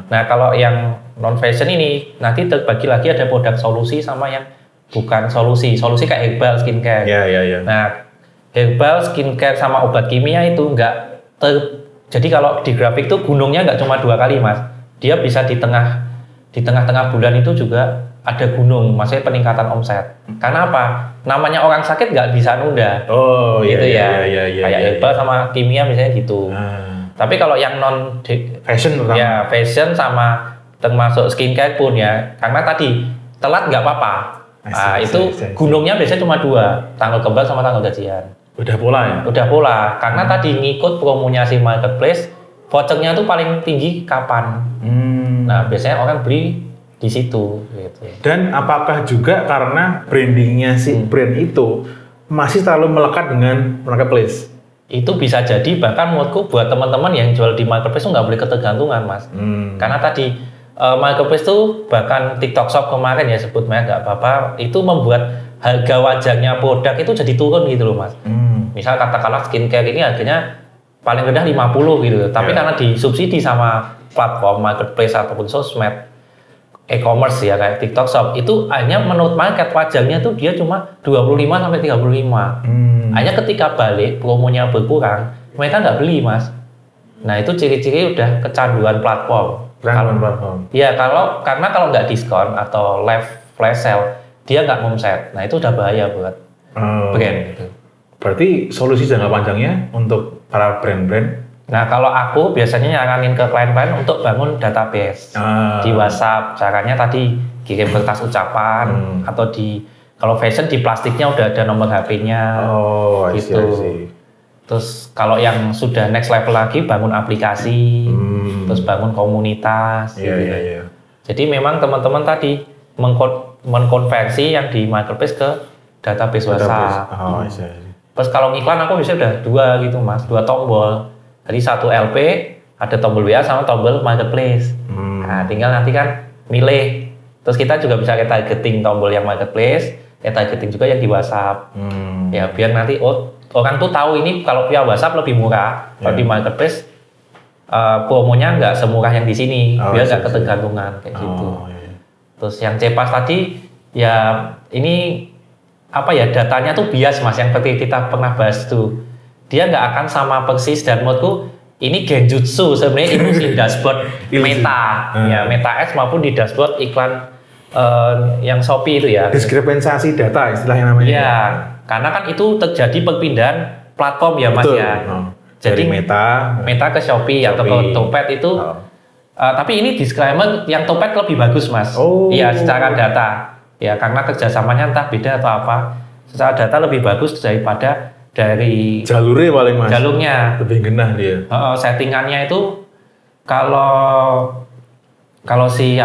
Nah kalau yang non fashion ini nanti terbagi lagi ada produk solusi sama yang bukan solusi. Solusi kayak herbal skincare. Nah herbal skincare sama obat kimia itu jadi kalau di grafik tuh gunungnya nggak cuma 2 kali mas. Dia bisa di tengah-tengah bulan itu juga ada gunung, maksudnya peningkatan omset. Karena apa? Namanya orang sakit nggak bisa nunda. Gitu ya. Kayak herbal sama kimia misalnya gitu. Tapi kalau yang non fashion terutama. Ya, fashion sama termasuk skincare pun ya. Karena tadi telat nggak apa-apa. Gunungnya biasanya cuma 2, tanggal kembar sama tanggal gajian. Udah pola ya? Udah pola. Karena tadi ngikut promonya si marketplace, vouchernya tuh paling tinggi kapan. Nah, biasanya orang beli di situ gitu. Dan apakah juga karena brandingnya si brand itu masih terlalu melekat dengan marketplace. Itu bisa jadi, bahkan menurutku buat teman-teman yang jual di marketplace itu nggak boleh ketergantungan, Mas. Karena tadi marketplace itu, bahkan TikTok Shop kemarin ya sebut merek nggak apa-apa, itu membuat harga wajarnya produk itu jadi turun gitu loh, Mas. Misal katakanlah skincare ini harganya paling rendah 50 gitu, tapi karena disubsidi sama platform marketplace ataupun sosmed e-commerce ya kayak TikTok Shop, itu hanya menurut market wajarnya tuh dia cuma 25 sampai 35. Hanya ketika balik promonya berkurang, mereka nggak beli, Mas. Nah, itu ciri-ciri udah kecanduan platform. Platform. Iya, karena kalau nggak diskon atau live flash sale, dia nggak omset. Nah, itu udah bahaya buat brand gitu. Berarti solusi jangka panjangnya untuk para brand-brand? Nah, kalau aku biasanya nyaranin ke klien-klien untuk bangun database di WhatsApp. Caranya tadi kirim kertas ucapan atau kalau fashion di plastiknya udah ada nomor HP-nya. Gitu. I see. Terus kalau yang sudah next level lagi bangun aplikasi, terus bangun komunitas. Iya. Jadi memang teman-teman tadi mengkonversi yang di marketplace ke database WhatsApp. I see. Terus kalau ngiklan aku bisa udah 2 gitu, Mas, 2 tombol. Jadi 1 LP, ada tombol WA sama tombol marketplace. Nah, tinggal nanti kan milih. Terus kita juga bisa retargeting tombol yang marketplace, retargeting juga yang di WhatsApp. Ya biar nanti orang tuh tahu ini kalau via WhatsApp lebih murah, kalau di marketplace promonya nggak semurah yang di sini, biar nggak ketergantungan kayak gitu. Terus yang Cepas tadi, ya ini apa ya, datanya tuh bias, Mas, yang seperti kita pernah bahas tuh. Dia nggak akan sama persis, dan menurutku ini genjutsu sebenarnya itu di dashboard Meta, ya Meta Ads maupun di dashboard iklan yang Shopee itu ya. Diskrepensasi data istilahnya namanya. Iya, karena kan itu terjadi perpindahan platform ya, Mas. Betul. Ya. Jadi Meta ke Shopee atau ke Topet itu. Tapi ini disclaimer, yang Topet lebih bagus, Mas. Iya, secara data. Ya, karena kerjasamanya entah beda atau apa. Secara data lebih bagus daripada dari jalurnya paling, Mas. Jalurnya lebih genah dia. Settingannya itu kalau si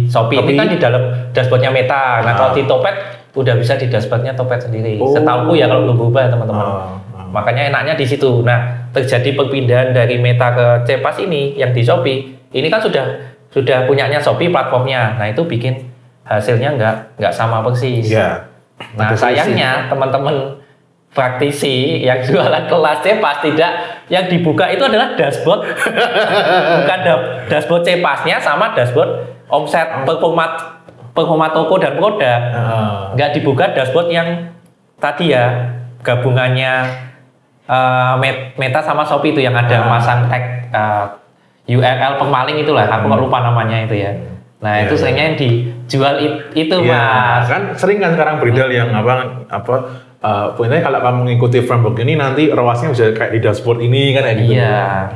Shopee ini kan di dalam dashboardnya Meta. Nah, kalau di Topet udah bisa di dashboardnya Topet sendiri. Setahuku ya, kalau belum berubah teman-teman. Makanya enaknya di situ. Nah, terjadi perpindahan dari Meta ke Cepas ini yang di Shopee. Ini kan sudah punyanya Shopee platformnya. Nah, itu bikin hasilnya nggak sama persis. Iya. Nah, sayangnya teman-teman praktisi yang jualan kelas Cepas yang dibuka itu adalah dashboard bukan dashboard Cepasnya sama dashboard omset performa toko dan produk. Nggak dibuka dashboard yang tadi ya gabungannya Meta sama Shopee itu yang ada masang tag URL pemaling itulah, aku nggak lupa namanya itu ya. Nah, itu seringnya yang dijual itu, Mas. Kan sering kan sekarang beredar yang pokoknya kalau kamu mengikuti framework ini nanti ROAS-nya bisa kayak di dashboard ini kan kayak gitu. Iya.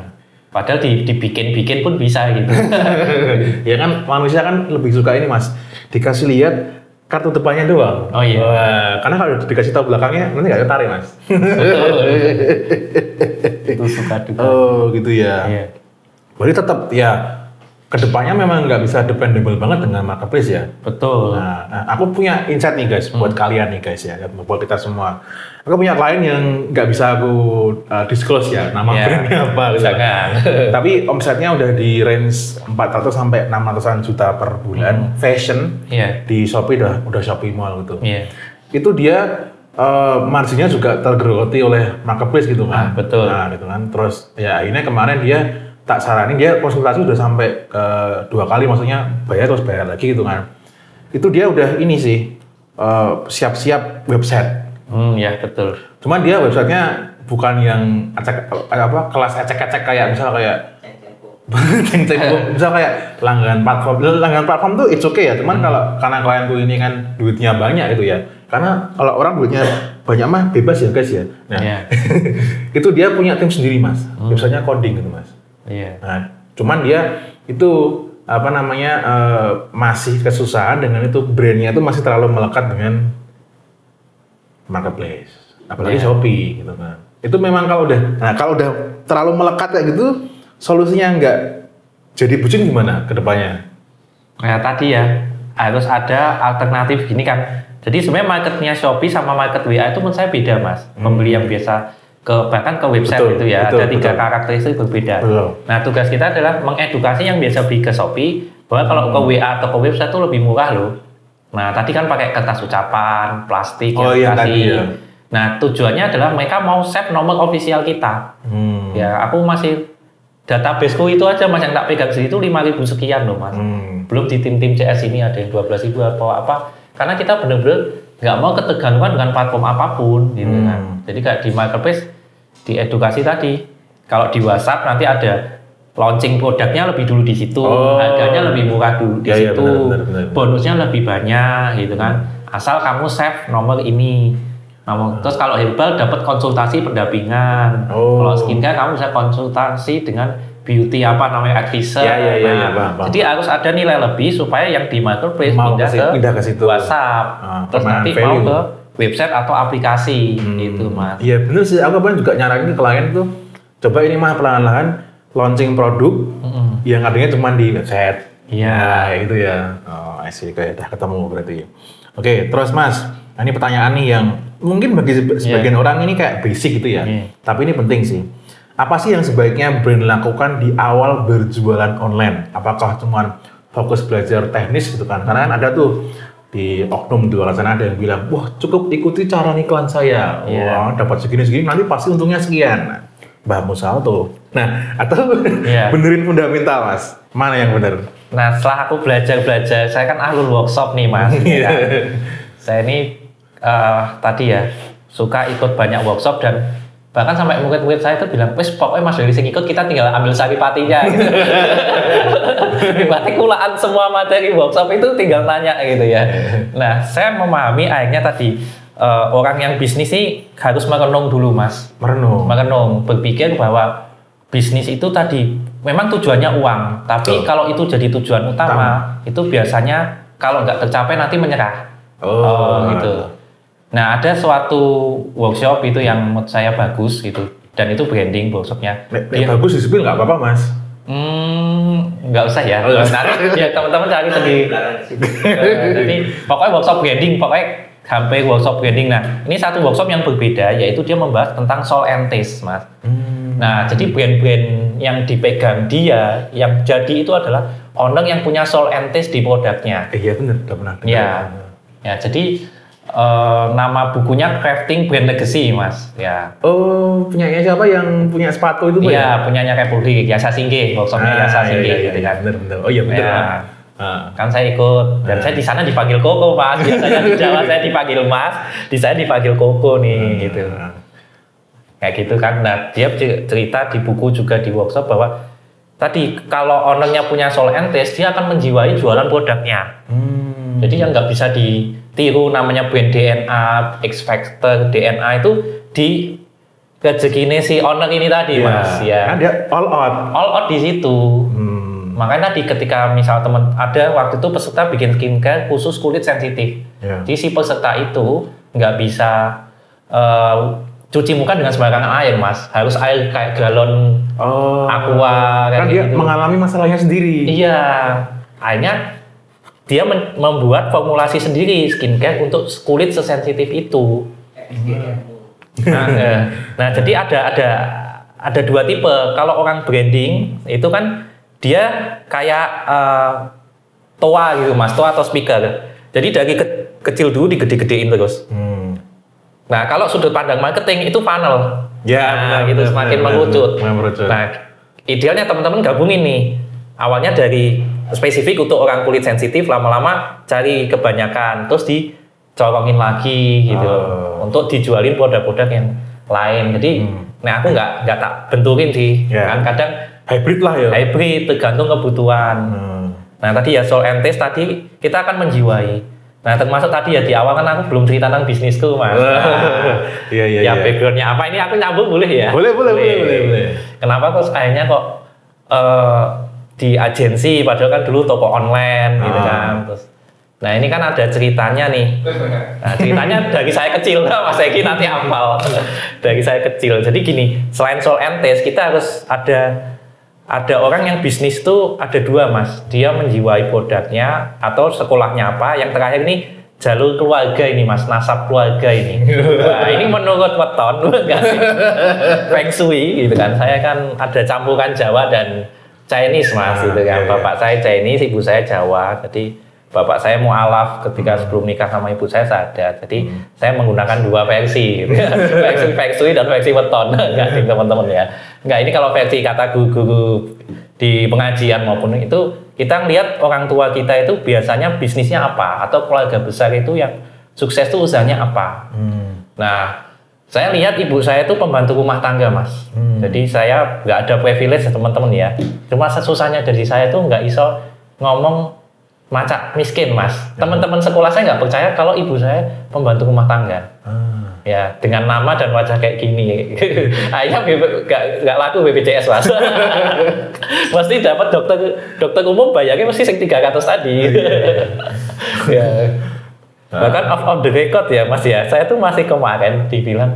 Padahal dibikin pun bisa gitu. Ya kan manusia kan lebih suka ini, Mas. Dikasih lihat kartu depannya doang. Oh iya. Karena kalau dikasih tahu belakangnya nanti nggak tertarik, Mas. Itu suka juga. Oh, gitu ya. Iya. Berarti tetap ya kedepannya memang nggak bisa dependable banget dengan marketplace ya. Betul. Nah, aku punya insight nih guys, buat kalian nih guys ya, buat kita semua. Aku punya klien yang nggak bisa aku disclose ya, nama brandnya apa. Jangan. Tapi omsetnya udah di range 400 sampai 600-an juta per bulan. Fashion di Shopee udah Shopee Mall gitu. Itu dia marginnya juga tergerogoti oleh marketplace gitu kan. Betul. Nah, gitu kan. Terus ya akhirnya kemarin dia tak saranin, dia konsultasi udah sampai 2 kali, maksudnya bayar terus bayar lagi gitu kan. Itu dia udah ini sih siap-siap website. Ya betul. Cuman dia websitenya bukan yang kelas ecek-ecek kayak misal kayak misal kayak langganan platform tuh it's okay ya. Cuman karena klienku ini kan duitnya banyak gitu ya. Karena kalau orang duitnya banyak mah bebas ya guys ya. Nah, itu dia punya tim sendiri, Mas. Websitenya coding gitu, Mas. Nah, cuman dia itu masih kesusahan dengan itu, brandnya itu masih terlalu melekat dengan marketplace, apalagi Shopee gitu kan. Itu memang kalau udah terlalu melekat kayak gitu, solusinya nggak jadi bucin gimana ke depannya? Nah, tadi ya harus ada alternatif gini kan. Jadi sebenarnya marketnya Shopee sama market WA itu menurut saya beda mas. Pembeli yang biasa bahkan ke website betul, itu ya betul, ada 3 betul. karakteristik berbeda. Betul. Nah tugas kita adalah mengedukasi yang biasa beli ke Shopee bahwa kalau ke WA atau ke website itu lebih murah loh. Nah tadi kan pakai kertas ucapan, plastik, iya, tadi ya. Nah tujuannya adalah mereka mau save nomor official kita. Ya aku masih databaseku itu aja mas yang tak pegang segitu 5.000 sekian loh mas. Belum di tim-tim CS ini ada yang 12.000 atau apa. Karena kita bener-bener nggak mau ketergantungan dengan platform apapun gitu kan. Jadi kayak di marketplace, di edukasi tadi. Kalau di WhatsApp nanti ada launching produknya lebih dulu di situ, harganya lebih murah dulu di situ, benar. bonusnya lebih banyak gitu kan. Asal kamu save nomor ini. Terus kalau herbal dapat konsultasi pendampingan. Kalau skincare kamu bisa konsultasi dengan beauty advisor. Bang. Jadi harus ada nilai lebih supaya yang di marketplace pindah ke situ. WhatsApp. Terus nanti mau ke website atau aplikasi gitu mas. Iya bener sih, aku kemarin juga nyaranin ke klien tuh coba ini mah perlahan-lahan launching produk yang adanya cuma di website. Iya gitu ya. Asik kayak udah ketemu berarti. Oke, terus mas, ini pertanyaan nih yang mungkin bagi sebagian orang ini kayak basic gitu ya. Tapi ini penting sih. Apa sih yang sebaiknya brand lakukan di awal berjualan online? Apakah cuma fokus belajar teknis gitu kan? Karena kan ada tuh di oknum di luar sana ada yang bilang, wah cukup ikuti cara iklan saya, wah dapat segini-segini nanti pasti untungnya sekian. Nah, Mbah Salto. Nah, atau benerin fundamental mas? Mana yang bener? Nah setelah aku belajar, saya kan ahlul workshop nih mas. Saya ini tadi ya suka ikut banyak workshop dan bahkan sampai murid-murid saya itu bilang, wes pokoknya mas dari sing ikut kita tinggal ambil saripatinya gitu. Berarti kulaan semua materi workshop itu tinggal tanya gitu ya. Nah saya memahami akhirnya tadi orang yang bisnis ini harus merenung dulu mas. Merenung, berpikir bahwa bisnis itu tadi memang tujuannya uang, tapi kalau itu jadi tujuan utama itu biasanya kalau nggak tercapai nanti menyerah. Gitu. Nah ada suatu workshop itu yang menurut saya bagus gitu dan itu branding workshopnya. Bagus disebut nggak apa-apa mas? Nggak usah ya. Ya teman-teman cari sendiri. Jadi pokoknya workshop branding, pokoknya hampir workshop branding. Nah ini satu workshop yang berbeda yaitu dia membahas tentang soul and taste mas. Nah jadi brand-brand yang dipegang dia yang jadi itu adalah owner yang punya soul and taste di produknya. Iya benar, udah pernah. Ya jadi nama bukunya Crafting Brand Legacy mas ya. Punyanya siapa yang punya sepatu itu? Iya punyanya Republik Yasa Singgih, workshopnya Yasa Singgih gitu kan. Bener. Oh iya bener. Kan saya ikut dan saya di sana dipanggil Koko mas. Biasanya di Jawa saya dipanggil Mas, di saya dipanggil Koko nih gitu. Kayak gitu kan. Nah dia cerita di buku juga di workshop bahwa tadi kalau ownernya punya soul and taste dia akan menjiwai jualan produknya. Jadi yang nggak bisa ditiru namanya brand DNA, X Factor, DNA itu di rezekinya si owner ini tadi mas ya. Kan dia all out di situ. Makanya tadi ketika misal teman ada waktu itu peserta bikin skincare khusus kulit sensitif. Jadi si peserta itu nggak bisa cuci muka dengan sembarangan air mas, harus air kayak galon aqua. Kan dia gitu. Mengalami masalahnya sendiri. Iya, akhirnya dia membuat formulasi sendiri skincare untuk kulit sesensitif itu. Nah, jadi ada dua tipe. Kalau orang branding itu kan dia kayak toa gitu mas, toa atau speaker. Jadi dari kecil dulu digede-gedein terus. Nah, kalau sudut pandang marketing itu funnel. Ya, gitu semakin mengerucut. Nah, idealnya teman-teman gabungin nih. Awalnya dari spesifik untuk orang kulit sensitif, lama-lama cari kebanyakan, terus dicorongin lagi gitu, untuk dijualin produk-produk yang lain. Jadi, nah aku nggak tak benturin sih, kan kadang hybrid lah ya. Hybrid tergantung kebutuhan. Nah tadi ya soul and taste tadi kita akan menjiwai. Nah termasuk tadi ya di awal kan aku belum cerita tentang bisnisku mas. Iya. Backgroundnya apa ini aku nyambung boleh ya? Boleh. Kenapa kok kayaknya kok di agensi padahal kan dulu toko online gitu kan. Terus, nah ini kan ada ceritanya nih. Nah ceritanya dari saya kecil, Mas Eki nanti hafal. Dari saya kecil. Jadi gini, selain soul and taste kita harus ada orang yang bisnis tuh ada dua mas. Dia menjiwai produknya atau sekolahnya apa. Yang terakhir ini jalur keluarga ini mas, nasab keluarga ini. Wah, ini menurut weton enggak sih? Feng Shui gitu kan. Saya kan ada campuran Jawa dan Chinese mas gitu kan. Bapak saya Chinese, ibu saya Jawa. Jadi bapak saya mualaf ketika sebelum nikah sama ibu saya sadar. Jadi saya menggunakan dua versi gitu. Versi Feng Shui dan versi weton. Enggak sih teman-teman ya. Enggak, ini kalau versi kata guru-guru di pengajian maupun itu, kita ngelihat orang tua kita itu biasanya bisnisnya apa, atau keluarga besar itu yang sukses itu usahanya apa. Nah, saya lihat ibu saya itu pembantu rumah tangga mas. Jadi saya nggak ada privilege teman-teman ya. Cuma susahnya dari saya tuh nggak iso ngomong macak miskin mas. Teman-teman sekolah saya nggak percaya kalau ibu saya pembantu rumah tangga. Ya, dengan nama dan wajah kayak gini. Akhirnya nggak laku BPJS mas. Mesti dapat dokter umum bayarnya mesti 300 tadi. Ya. Bahkan off the record ya mas ya, saya tuh masih kemarin dibilang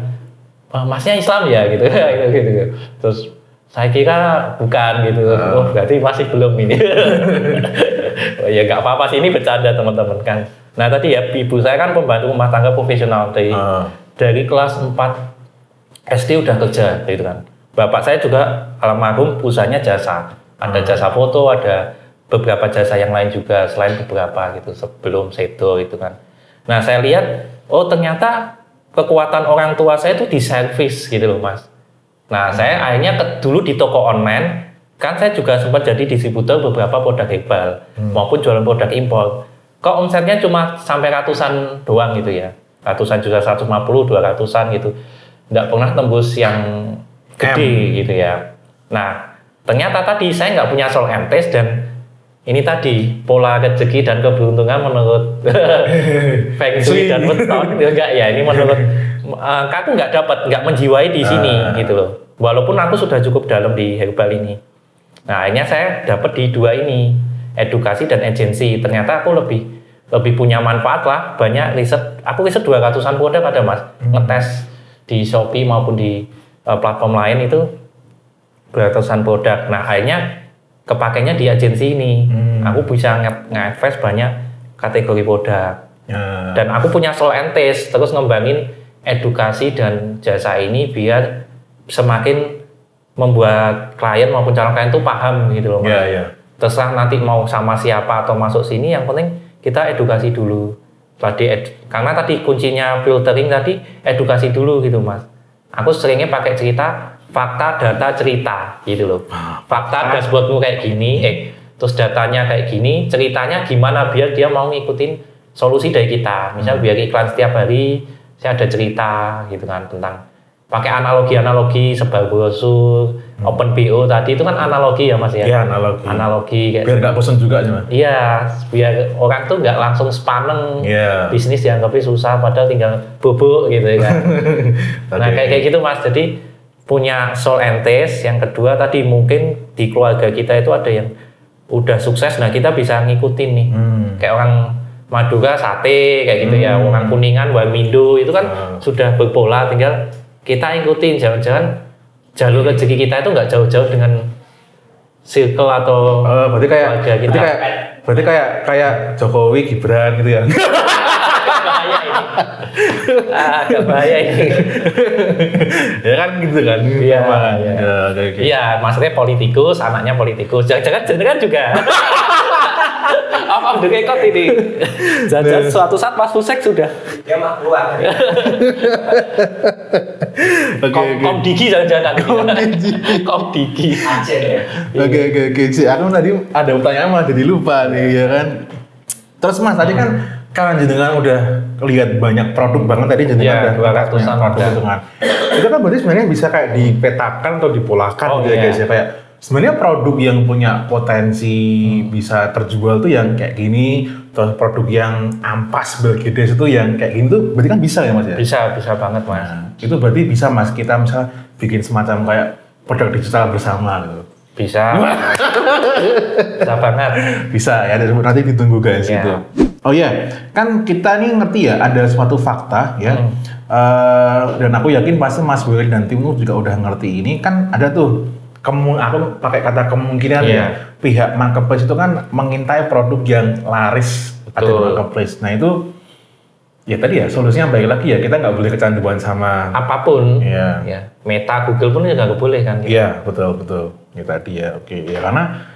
masnya Islam ya gitu. Gitu. Terus saya kira bukan gitu. Oh berarti masih belum ini. Oh, ya nggak apa-apa sih, ini bercanda teman-teman kan. Nah tadi ya ibu saya kan pembantu rumah tangga profesional dari kelas 4 SD udah kerja gitu kan. Bapak saya juga almarhum usahanya jasa. Ada jasa foto, ada beberapa jasa yang lain juga selain beberapa gitu sebelum sedo itu kan. Nah saya lihat, oh ternyata kekuatan orang tua saya itu di servis gitu loh mas. Nah saya akhirnya dulu di toko online, kan saya juga sempat jadi distributor beberapa produk herbal maupun jualan produk impor. Kok omsetnya cuma sampai ratusan doang gitu ya. Ratusan juta, 150, 200-an gitu. Nggak pernah tembus yang gede gitu ya. Nah, ternyata tadi saya nggak punya soul entes dan ini tadi pola rezeki dan keberuntungan menurut Feng Shui dan weton enggak ya. Ini menurut aku nggak menjiwai di sini gitu loh. Walaupun aku sudah cukup dalam di herbal ini. Nah, akhirnya saya dapat di dua ini, edukasi dan agensi. Ternyata aku lebih punya manfaat lah, banyak riset. Aku riset 200-an produk ada mas, ngetes di Shopee maupun di platform lain itu 200-an produk. Nah akhirnya kepakainya di agensi ini. Aku bisa nge-advise banyak kategori produk. Dan aku punya soul entes, terus ngembangin edukasi dan jasa ini biar semakin membuat klien maupun calon klien itu paham gitu loh mas. Terserah nanti mau sama siapa atau masuk sini, yang penting kita edukasi dulu. Karena tadi kuncinya filtering tadi edukasi dulu gitu mas. Aku seringnya pakai cerita, fakta, data, cerita gitu loh. Fakta dashboardmu kayak gini, terus datanya kayak gini, ceritanya gimana biar dia mau ngikutin solusi dari kita. Misal biar iklan setiap hari, saya ada cerita gitu kan tentang pakai analogi sebar brosur, open BO tadi itu kan analogi ya mas ya. Iya analogi kayak biar nggak bosan juga ya mas. Iya, biar orang tuh nggak langsung sepaneng bisnis dianggapnya susah padahal tinggal bubuk gitu ya kan. Nah kayak gitu mas. Jadi punya soul entes. Yang kedua tadi mungkin di keluarga kita itu ada yang udah sukses, nah kita bisa ngikutin nih. Kayak orang Madura sate kayak gitu ya, orang Kuningan Warmindo itu kan sudah berpola, tinggal kita ikutin. Jangan-jangan jalur rezeki kita itu nggak jauh-jauh dengan circle atau berarti kayak Jokowi Gibran gitu ya. Bahaya ini. Agak bahaya ini. Ya kan gitu kan. Iya, maksudnya politikus, anaknya politikus. Jangan juga. Om dekot ini. Jajan suatu saat Mas Fusek sudah. Dia mah keluar. Kom Digi jangan-jangan. Kom Digi. Aceh ya. Oke. Aku tadi ada pertanyaan malah jadi lupa nih ya kan. Terus Mas tadi kan jenengan udah lihat banyak produk banget tadi jenengan udah 200-an produk kan. Itu kan berarti sebenarnya bisa kayak dipetakan atau dipolakan gitu ya guys ya, kayak sebenarnya produk yang punya potensi bisa terjual tuh yang kayak gini, terus produk yang ampas belgedes itu yang kayak gini tuh berarti kan bisa ya mas ya? Bisa banget mas. Nah, itu berarti bisa mas kita misal bikin semacam kayak produk digital bersama gitu. Bisa. Bisa banget. Bisa ya, nanti ditunggu guys gitu. Oh iya, kan kita nih ngerti ya ada suatu fakta ya, dan aku yakin pasti Mas Willy dan tim juga udah ngerti ini kan ada tuh. Aku pakai kata kemungkinan ya, pihak marketplace itu kan mengintai produk yang laris ada di marketplace. Nah itu Ya tadi ya solusinya baik lagi ya, kita nggak boleh kecanduan sama apapun. Iya. Ya. Meta Google pun juga nggak boleh kan. Iya, betul. Ya tadi ya, oke. Ya karena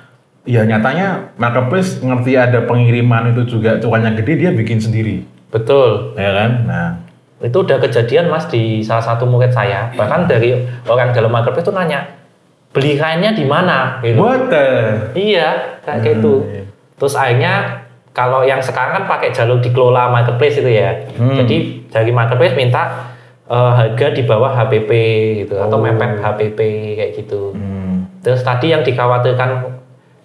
ya nyatanya marketplace ngerti ada pengiriman itu juga cuannya gede, dia bikin sendiri. Betul. Ya kan? Nah, itu udah kejadian Mas di salah satu murid saya. Bahkan dari orang dalam marketplace itu nanya, beli kainnya di mana? Gitu. What the? Iya, kayak gitu. Iya. Terus akhirnya kalau yang sekarang kan pakai jalur dikelola marketplace itu ya. Jadi dari marketplace minta harga di bawah HPP gitu atau mepet HPP kayak gitu. Terus tadi yang dikhawatirkan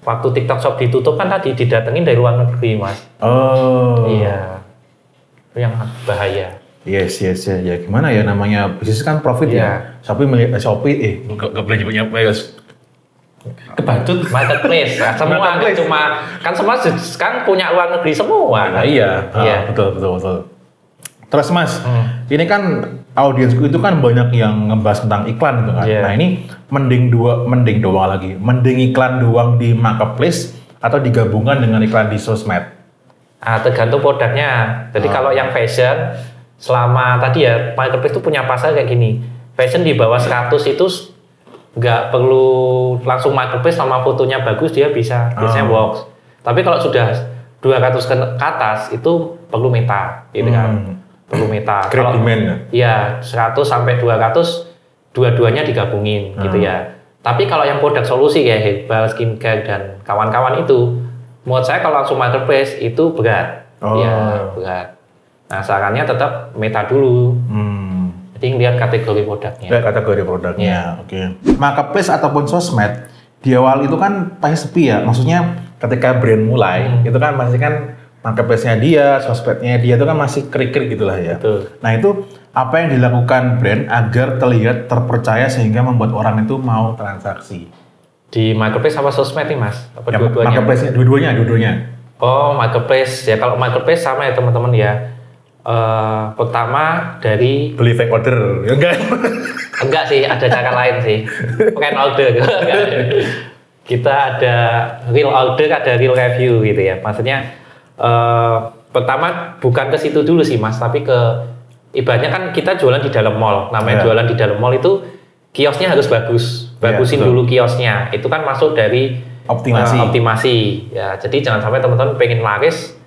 waktu TikTok Shop ditutup kan tadi didatengin dari luar negeri, Mas. Oh. Iya. Itu yang bahaya. Yes. Ya gimana ya, namanya bisnis kan profit ya. Shopee nggak boleh nyebutnya kebacut. Marketplace, nah, semua kan cuma kan semua kan punya luar negeri semua. Nah, iya. Betul. Terus Mas, ini kan audiensku itu kan banyak yang ngebahas tentang iklan gitu kan. Yeah. Nah ini mending iklan doang di marketplace atau digabungkan dengan iklan di sosmed? Tergantung produknya. Jadi kalau yang fashion, selama tadi ya marketplace itu punya pasar kayak gini. Fashion di bawah 100 itu nggak perlu langsung marketplace sama fotonya bagus, dia bisa biasanya works. Tapi kalau sudah 200 ke atas itu perlu meta, gitu kan. Perlu meta. Create demand ya? Iya, 100 sampai 200 dua-duanya digabungin gitu ya. Tapi kalau yang produk solusi kayak herbal, skincare dan kawan-kawan itu, menurut saya kalau langsung marketplace itu berat. Ya, berat. Nah, sarannya tetap meta dulu. Jadi lihat kategori produknya. Lihat kategori produknya, oke. Marketplace ataupun sosmed, di awal itu kan pasti sepi ya. Maksudnya ketika brand mulai, itu kan masih kan marketplace-nya dia, sosmednya dia itu kan masih krik-krik gitulah ya. Betul. Nah itu apa yang dilakukan brand agar terlihat terpercaya sehingga membuat orang itu mau transaksi? Di marketplace sama sosmed nih Mas? Apa ya, dua-duanya? Marketplace-nya, dua-duanya. Oh, marketplace. Ya kalau marketplace sama ya teman-teman ya. Pertama dari beli fake order, ya enggak? Enggak sih, ada cara lain sih. Bukan order. Kita ada real order, ada real review gitu ya. Maksudnya pertama bukan ke situ dulu sih Mas, tapi ke ibaratnya kan kita jualan di dalam mall. Namanya jualan di dalam mall itu kiosnya harus bagusin dulu kiosnya. Itu kan masuk dari optimasi. Ya, jadi jangan sampai teman-teman pengen laris.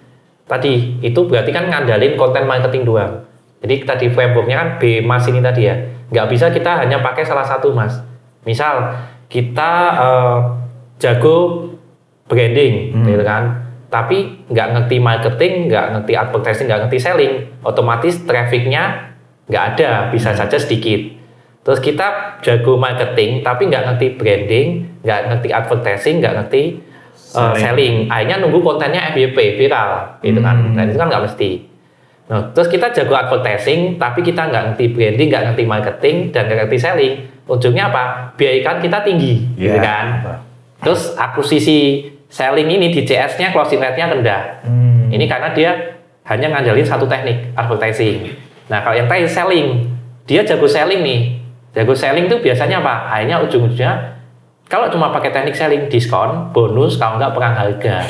Tadi itu berarti kan ngandalin konten marketing doang. Jadi tadi frameworknya kan BMAS ini tadi ya. Nggak bisa kita hanya pakai salah satu Mas. Misal kita jago branding, gitu kan. Tapi nggak ngerti marketing, nggak ngerti advertising, nggak ngerti selling, otomatis trafficnya nggak ada, bisa saja sedikit. Terus kita jago marketing, tapi nggak ngerti branding, nggak ngerti advertising, nggak ngerti selling. Akhirnya nunggu kontennya FYP, viral, gitu kan. Dan itu kan nggak mesti. Nah, terus kita jago advertising, tapi kita nggak ngerti branding, nggak ngerti marketing, dan nggak ngerti selling. Ujungnya apa? Biaya iklan kita tinggi, gitu kan. Terus akuisisi selling ini di CS-nya closing rate-nya rendah. Ini karena dia hanya ngandalin satu teknik, advertising. Nah, kalau yang tadi selling, dia jago selling nih. Jago selling itu biasanya apa? Akhirnya ujung-ujungnya kalau cuma pakai teknik selling, diskon, bonus, kalau nggak perang harga.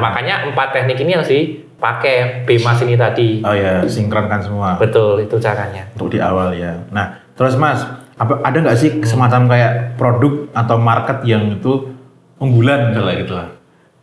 Makanya 4 teknik ini harus dipakai BMAS ini tadi. Oh ya, sinkronkan semua. Betul, itu caranya. Untuk di awal ya. Nah, terus Mas, ada nggak sih semacam kayak produk atau market yang itu unggulan gitu lah?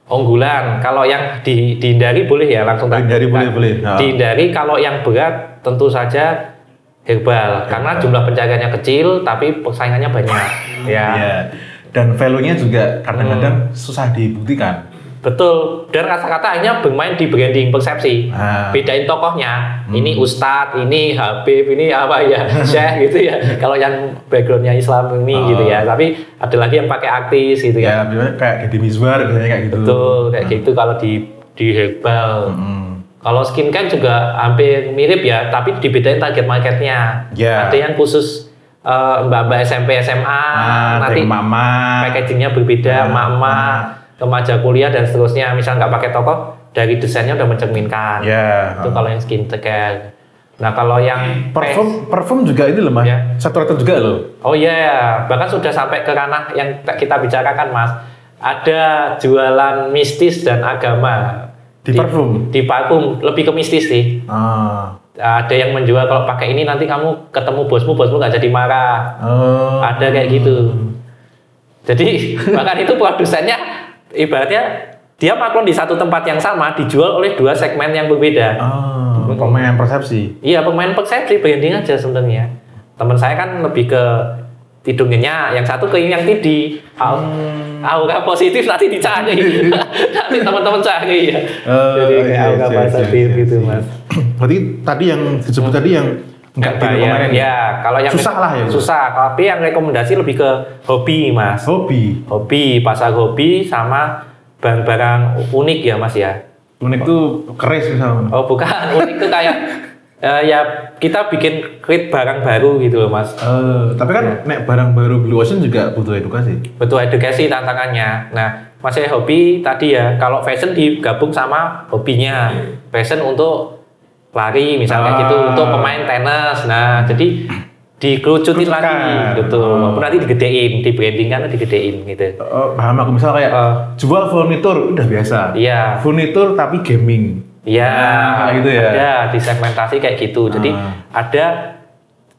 Unggulan, kalau yang dihindari boleh ya langsung tak. Dihindari boleh. Dihindari kalau yang berat tentu saja herbal. Karena jumlah pencariannya kecil tapi persaingannya banyak. Ya. Dan value-nya juga kadang-kadang susah dibuktikan. Betul. Dan kata-kata akhirnya bermain di branding persepsi. Bedain tokohnya. Ini Ustadz, ini Habib, ini apa ya, Syekh gitu ya. Kalau yang backgroundnya Islam ini gitu ya. Tapi ada lagi yang pakai artis gitu ya. Kayak Deddy Mizwar kayak gitu. Betul, kayak gitu kalau di herbal. Kalau skincare juga hampir mirip ya, tapi dibedain target marketnya. Ada yang khusus mbak-mbak SMP, SMA, nanti packagingnya berbeda, emak-emak, remaja kuliah dan seterusnya. Misal nggak pakai toko, dari desainnya udah mencerminkan. Itu kalau yang skincare. Nah kalau yang parfum juga ini loh Mas, saturated juga loh. Oh iya, bahkan sudah sampai ke ranah yang kita bicarakan Mas. Ada jualan mistis dan agama. Di parfum? Di parfum, lebih ke mistis sih. Ada yang menjual kalau pakai ini nanti kamu ketemu bosmu nggak jadi marah. Ada kayak gitu. Jadi bahkan itu produsennya ibaratnya dia maklum di satu tempat yang sama dijual oleh dua segmen yang berbeda. Pemain persepsi. Iya, pemain persepsi, branding aja sebenarnya. Teman saya kan lebih ke hidungnya, yang satu ke yang tidi. Aura positif nanti dicari. Nanti teman-teman cari ya. Jadi aura positif gitu, Mas. Berarti tadi yang disebut tadi yang nggak bayar. Ya, kalau yang susah lah ya. Susah, tapi yang rekomendasi lebih ke hobi, Mas. Hobi, pasar hobi sama barang-barang unik ya, Mas ya. Unik tuh keris misalnya. Oh, bukan. Unik tuh kayak ya kita bikin create barang baru gitu loh, Mas. Tapi kan nek barang baru Blue Ocean juga butuh edukasi. Butuh edukasi tantangannya. Nah, masih hobi tadi ya. Kalau fashion digabung sama hobinya. Fashion untuk lari misalnya gitu, untuk pemain tenis. Nah, jadi dikerucutin lagi, betul. Maupun nanti digedein, di branding kan digedein gitu. Paham aku misal kayak jual furnitur udah biasa. Iya. Furnitur tapi gaming. Iya. Gitu ya. Ada disegmentasi kayak gitu. Jadi ada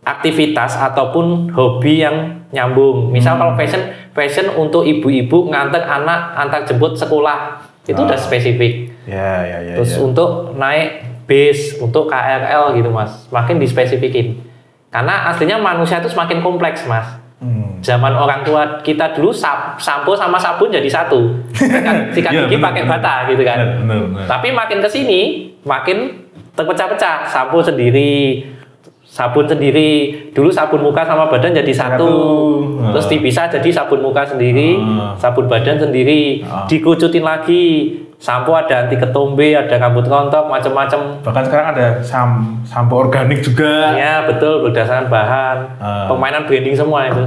aktivitas ataupun hobi yang nyambung. Misal kalau fashion untuk ibu-ibu nganter anak antar jemput sekolah itu udah spesifik. Ya. Terus untuk naik bis, untuk KRL gitu, Mas, makin dispesifikin. Karena aslinya manusia itu semakin kompleks, Mas. Zaman orang tua kita dulu sampo sama sabun jadi satu. Sikat gigi pakai bata gitu kan. Bener. Tapi makin kesini makin terpecah-pecah. Sampo sendiri, sabun sendiri. Dulu sabun muka sama badan jadi satu. Terus dipisah jadi sabun muka sendiri, sabun badan sendiri. Dikucutin lagi. Sampo ada anti ketombe, ada rambut rontok, macam-macam. Bahkan sekarang ada sampo organik juga. Iya, betul, berdasarkan bahan. Permainan branding semua itu.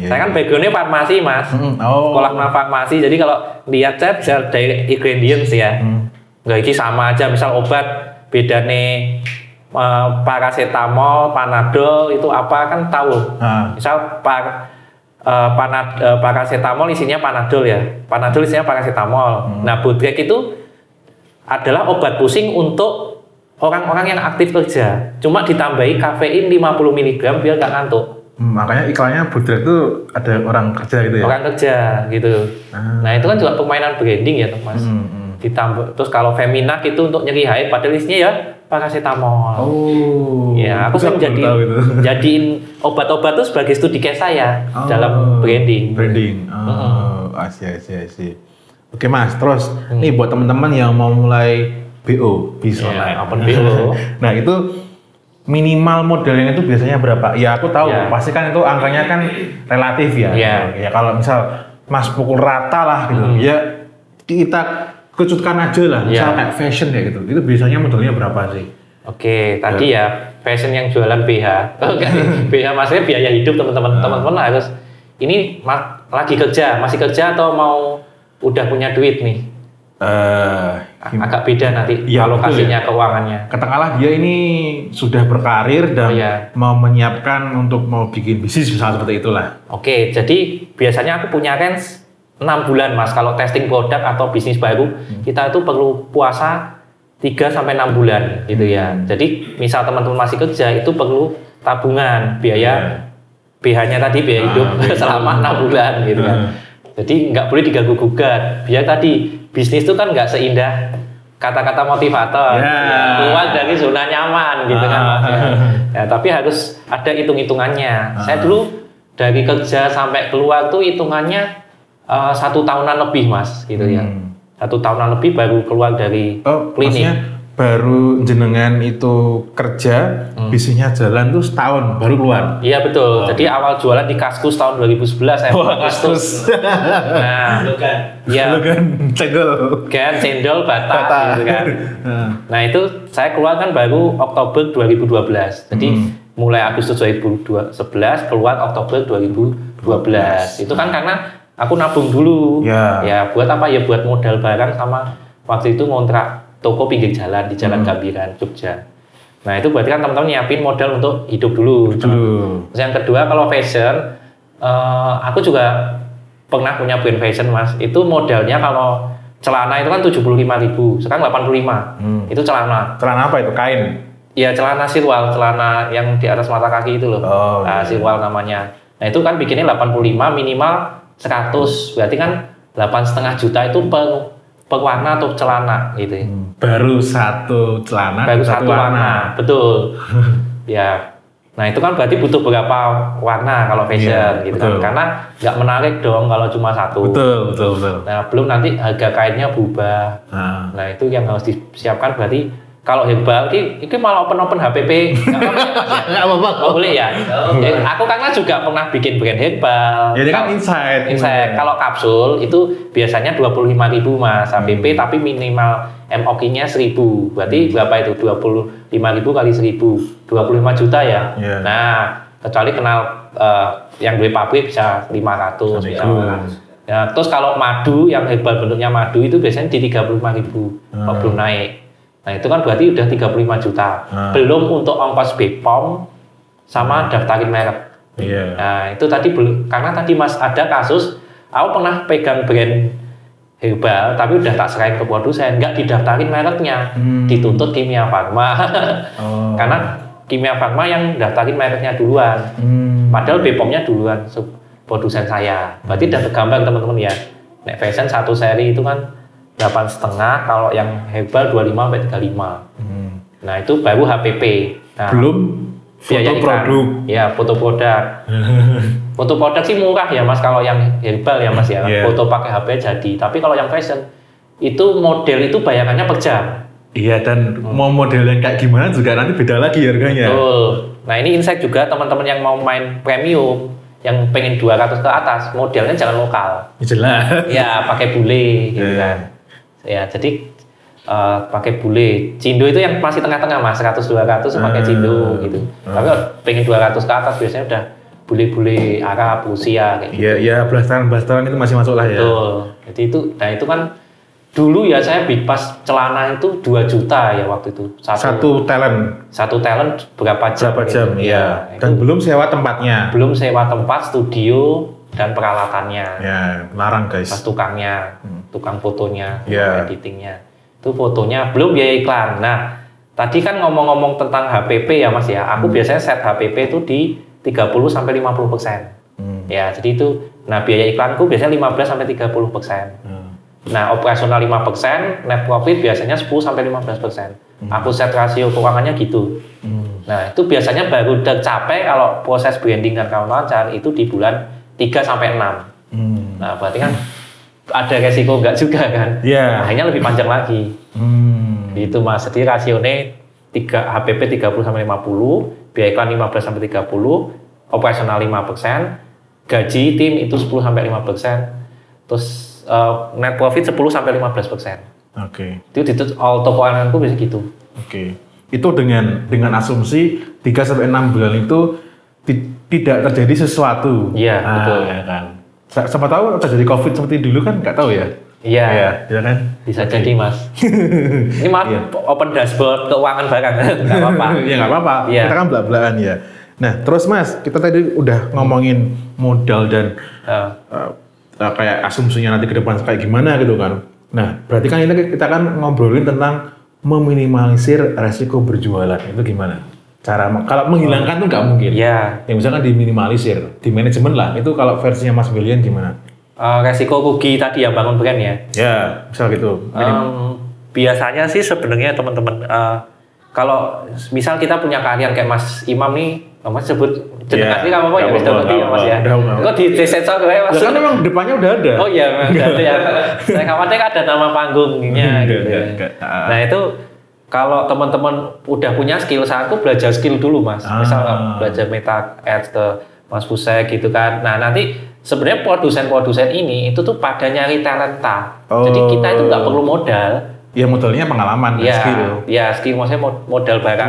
Saya kan backgroundnya farmasi, Mas. Sekolah farmasi, jadi kalau lihat saya bisa dari ingredients ya. Nggak, ini sama aja, misal obat bedane paracetamol, panadol itu apa kan tahu. Misal paracetamol isinya panadol ya. Panadol isinya paracetamol. Nah, Bodrek itu adalah obat pusing untuk orang-orang yang aktif kerja. Cuma ditambahi kafein 50 mg biar nggak ngantuk. Makanya iklannya Bodrek itu ada orang kerja gitu ya. Orang kerja gitu. Nah, itu kan juga permainan branding ya, Mas. Ditambah terus kalau Feminak itu untuk nyeri haid, padahal isinya ya paracetamol. Ya, aku kan jadiin obat-obat itu sebagai studi case saya dalam branding. Asyik. Oke, Mas, terus nih buat teman-teman yang mau mulai BO, bisnis online, open BO. Nah, itu minimal modalnya itu biasanya berapa? Ya, aku tahu pasti kan itu angkanya kan relatif ya. Ya kalau misal Mas pukul rata lah gitu. Ya kita kecutkan aja lah, misal kayak fashion ya gitu. Itu biasanya modalnya berapa sih? Oke, tadi ya fashion yang jualan BH. BH maksudnya biaya hidup teman-teman. Teman-teman harus ini lagi kerja, masih kerja atau mau udah punya duit nih? Agak beda nanti alokasinya, keuangannya. Katakanlah dia ini sudah berkarir dan mau menyiapkan untuk mau bikin bisnis misalnya seperti itulah. Oke, jadi biasanya aku punya range 6 bulan, Mas. Kalau testing produk atau bisnis baru, kita itu perlu puasa 3-6 bulan gitu ya. Jadi misal teman-teman masih kerja itu perlu tabungan biaya BH-nya tadi, biaya hidup selama 6 bulan gitu kan. Jadi nggak boleh diganggu gugat. Biar tadi bisnis itu kan nggak seindah kata-kata motivator, keluar dari zona nyaman gitu kan, Mas. Ya, tapi harus ada hitung-hitungannya. Saya dulu dari kerja sampai keluar tuh hitungannya 1 tahunan lebih, Mas, gitu ya. 1 tahunan lebih baru keluar dari klinik. Baru jenengan itu kerja, bisnisnya jalan tuh setahun baru keluar. Iya betul. Jadi awal jualan di Kaskus tahun 2011 saya. Kaskus. Nah, Logan cendol bata gitu kan. Nah, itu saya keluar kan baru Oktober 2012. Jadi mulai Agustus 2011 keluar Oktober 2012. Itu kan karena aku nabung dulu. Ya buat apa ya, buat modal barang sama waktu itu ngontrak toko pinggir jalan di Jalan Gambiran, Jogja. Nah, itu berarti kan teman-teman nyiapin modal untuk hidup dulu. Terus yang kedua, kalau fashion, aku juga pernah punya brand fashion, Mas. Itu modalnya kalau celana itu kan 75.000, sekarang 85. Itu celana. Celana apa itu? Kain? Iya, celana sirwal, celana yang di atas mata kaki itu loh. Sirwal namanya. Nah itu kan bikinnya 85 minimal 100, berarti kan 8,5 juta itu per warna atau celana gitu. Baru satu celana, baru satu warna. Betul. Ya. Nah itu kan berarti butuh berapa warna kalau fashion gitu kan, karena nggak menarik dong kalau cuma satu. Betul. Nah belum nanti harga kainnya berubah. Nah itu yang harus disiapkan. Berarti kalau herbal ini malah open HPP nggak apa-apa. Oh, boleh ya. Aku karena juga pernah bikin brand herbal. Jadi kan insight. Kalau kapsul itu biasanya 25.000 Mas HPP, tapi minimal MOQ-nya 1.000. Berarti berapa itu? 25.000 kali 1.000. 25 juta ya. Nah, kecuali kenal yang duit pabrik bisa 500 misalnya. Ya, terus kalau madu yang herbal bentuknya madu itu biasanya di 35.000 kalau belum naik. Nah, itu kan berarti udah 35 juta. Belum untuk ongkos BPOM sama daftarin merek. Nah, itu tadi karena tadi Mas ada kasus, aku pernah pegang brand herbal tapi udah tak serahin ke produsen, nggak didaftarin mereknya, dituntut Kimia Farma. Karena Kimia Farma yang daftarin mereknya duluan, padahal BPOM-nya duluan produsen saya. Berarti udah tergambar teman-teman ya. Nek fashion satu seri itu kan 8,5, kalau yang herbal 25-35. Nah itu baru HPP. Nah, belum foto produk. Ya foto produk. Foto produk sih murah ya Mas kalau yang herbal ya Mas ya. Foto pakai HP jadi. Tapi kalau yang fashion itu model itu bayarannya per jam. Iya, dan mau model yang kayak gimana juga nanti beda lagi harganya. Betul. Nah ini insight juga teman-teman yang mau main premium, yang pengen 200 ke atas, modelnya jangan lokal. Jelas. Ya pakai bule gitu kan. Ya jadi pakai bule. Cindo itu yang masih tengah-tengah Mas, 100-200 pakai cindo gitu. Tapi pengen 200 ke atas biasanya udah bule-bule Arab, Rusia kayak gitu. Iya, blasteran itu masih masuk lah ya. Betul. Jadi itu, nah itu kan dulu ya saya pas celana itu 2 juta ya waktu itu. Satu talent berapa jam? Iya. Dan belum sewa tempatnya. Belum sewa tempat, studio dan peralatannya. Ya, larang guys. Pas tukangnya, tukang fotonya, editingnya. Itu fotonya belum biaya iklan. Nah, tadi kan ngomong-ngomong tentang HPP ya Mas ya. Aku biasanya set HPP itu di 30-50%. Ya, jadi itu. Nah, biaya iklanku biasanya 15-30%. Nah, operasional 5%, net profit biasanya 10-15%. Aku set rasio keuangannya gitu. Nah, itu biasanya baru tercapai kalau proses branding dan kawan lancar itu di bulan 3-6. Nah, berarti kan ada resiko enggak juga kan? Iya. Akhirnya lebih panjang lagi. Itu Mas. Jadi rasionya HPP 30-50, biaya iklan 15-30, operasional 5%, gaji tim itu 10-5%, terus net profit 10-15%. Oke. Itu auto keuanganku biasanya gitu. Oke. Itu dengan asumsi 3-6 bulan itu tidak terjadi sesuatu. Iya, betul. Ya kan. Siapa tahu terjadi COVID seperti dulu kan nggak tahu ya. Iya. Ya kan? Bisa jadi Mas. Ini maaf open dashboard keuangan barang, nggak apa-apa. Ya nggak apa-apa. Ya. Kita kan belak-belakan ya. Nah, terus Mas, kita tadi udah ngomongin modal dan kayak asumsinya nanti ke depan kayak gimana gitu kan. Nah, berarti kan ini kita kan ngobrolin tentang meminimalisir resiko berjualan. Itu gimana? Cara kalau menghilangkan tuh nggak mungkin. Iya. Yang misalkan diminimalisir, di manajemen lah. Itu kalau versinya Mas William gimana? Resiko rugi tadi yang bangun brand ya. Ya, misal gitu. Biasanya sih sebenarnya teman-teman kalau misal kita punya karyan kayak Mas Imam nih, Mas sebut jeneng asli apa ya Mas Dawati ya Mas ya. Kok di sensor kayak Mas? Kan memang depannya udah ada. Oh iya, memang udah ada ya. Saya khawatir ada nama panggungnya gitu. Nah, itu kalau teman-teman udah punya skill, saranku belajar skill dulu Mas. Misal belajar meta ads ke Mas Pusek gitu kan. Nah, nanti sebenarnya produsen-produsen ini itu tuh pada nyari talenta. Jadi kita itu nggak perlu modal. Ya modalnya pengalaman, skill. Ya skill maksudnya modal barang.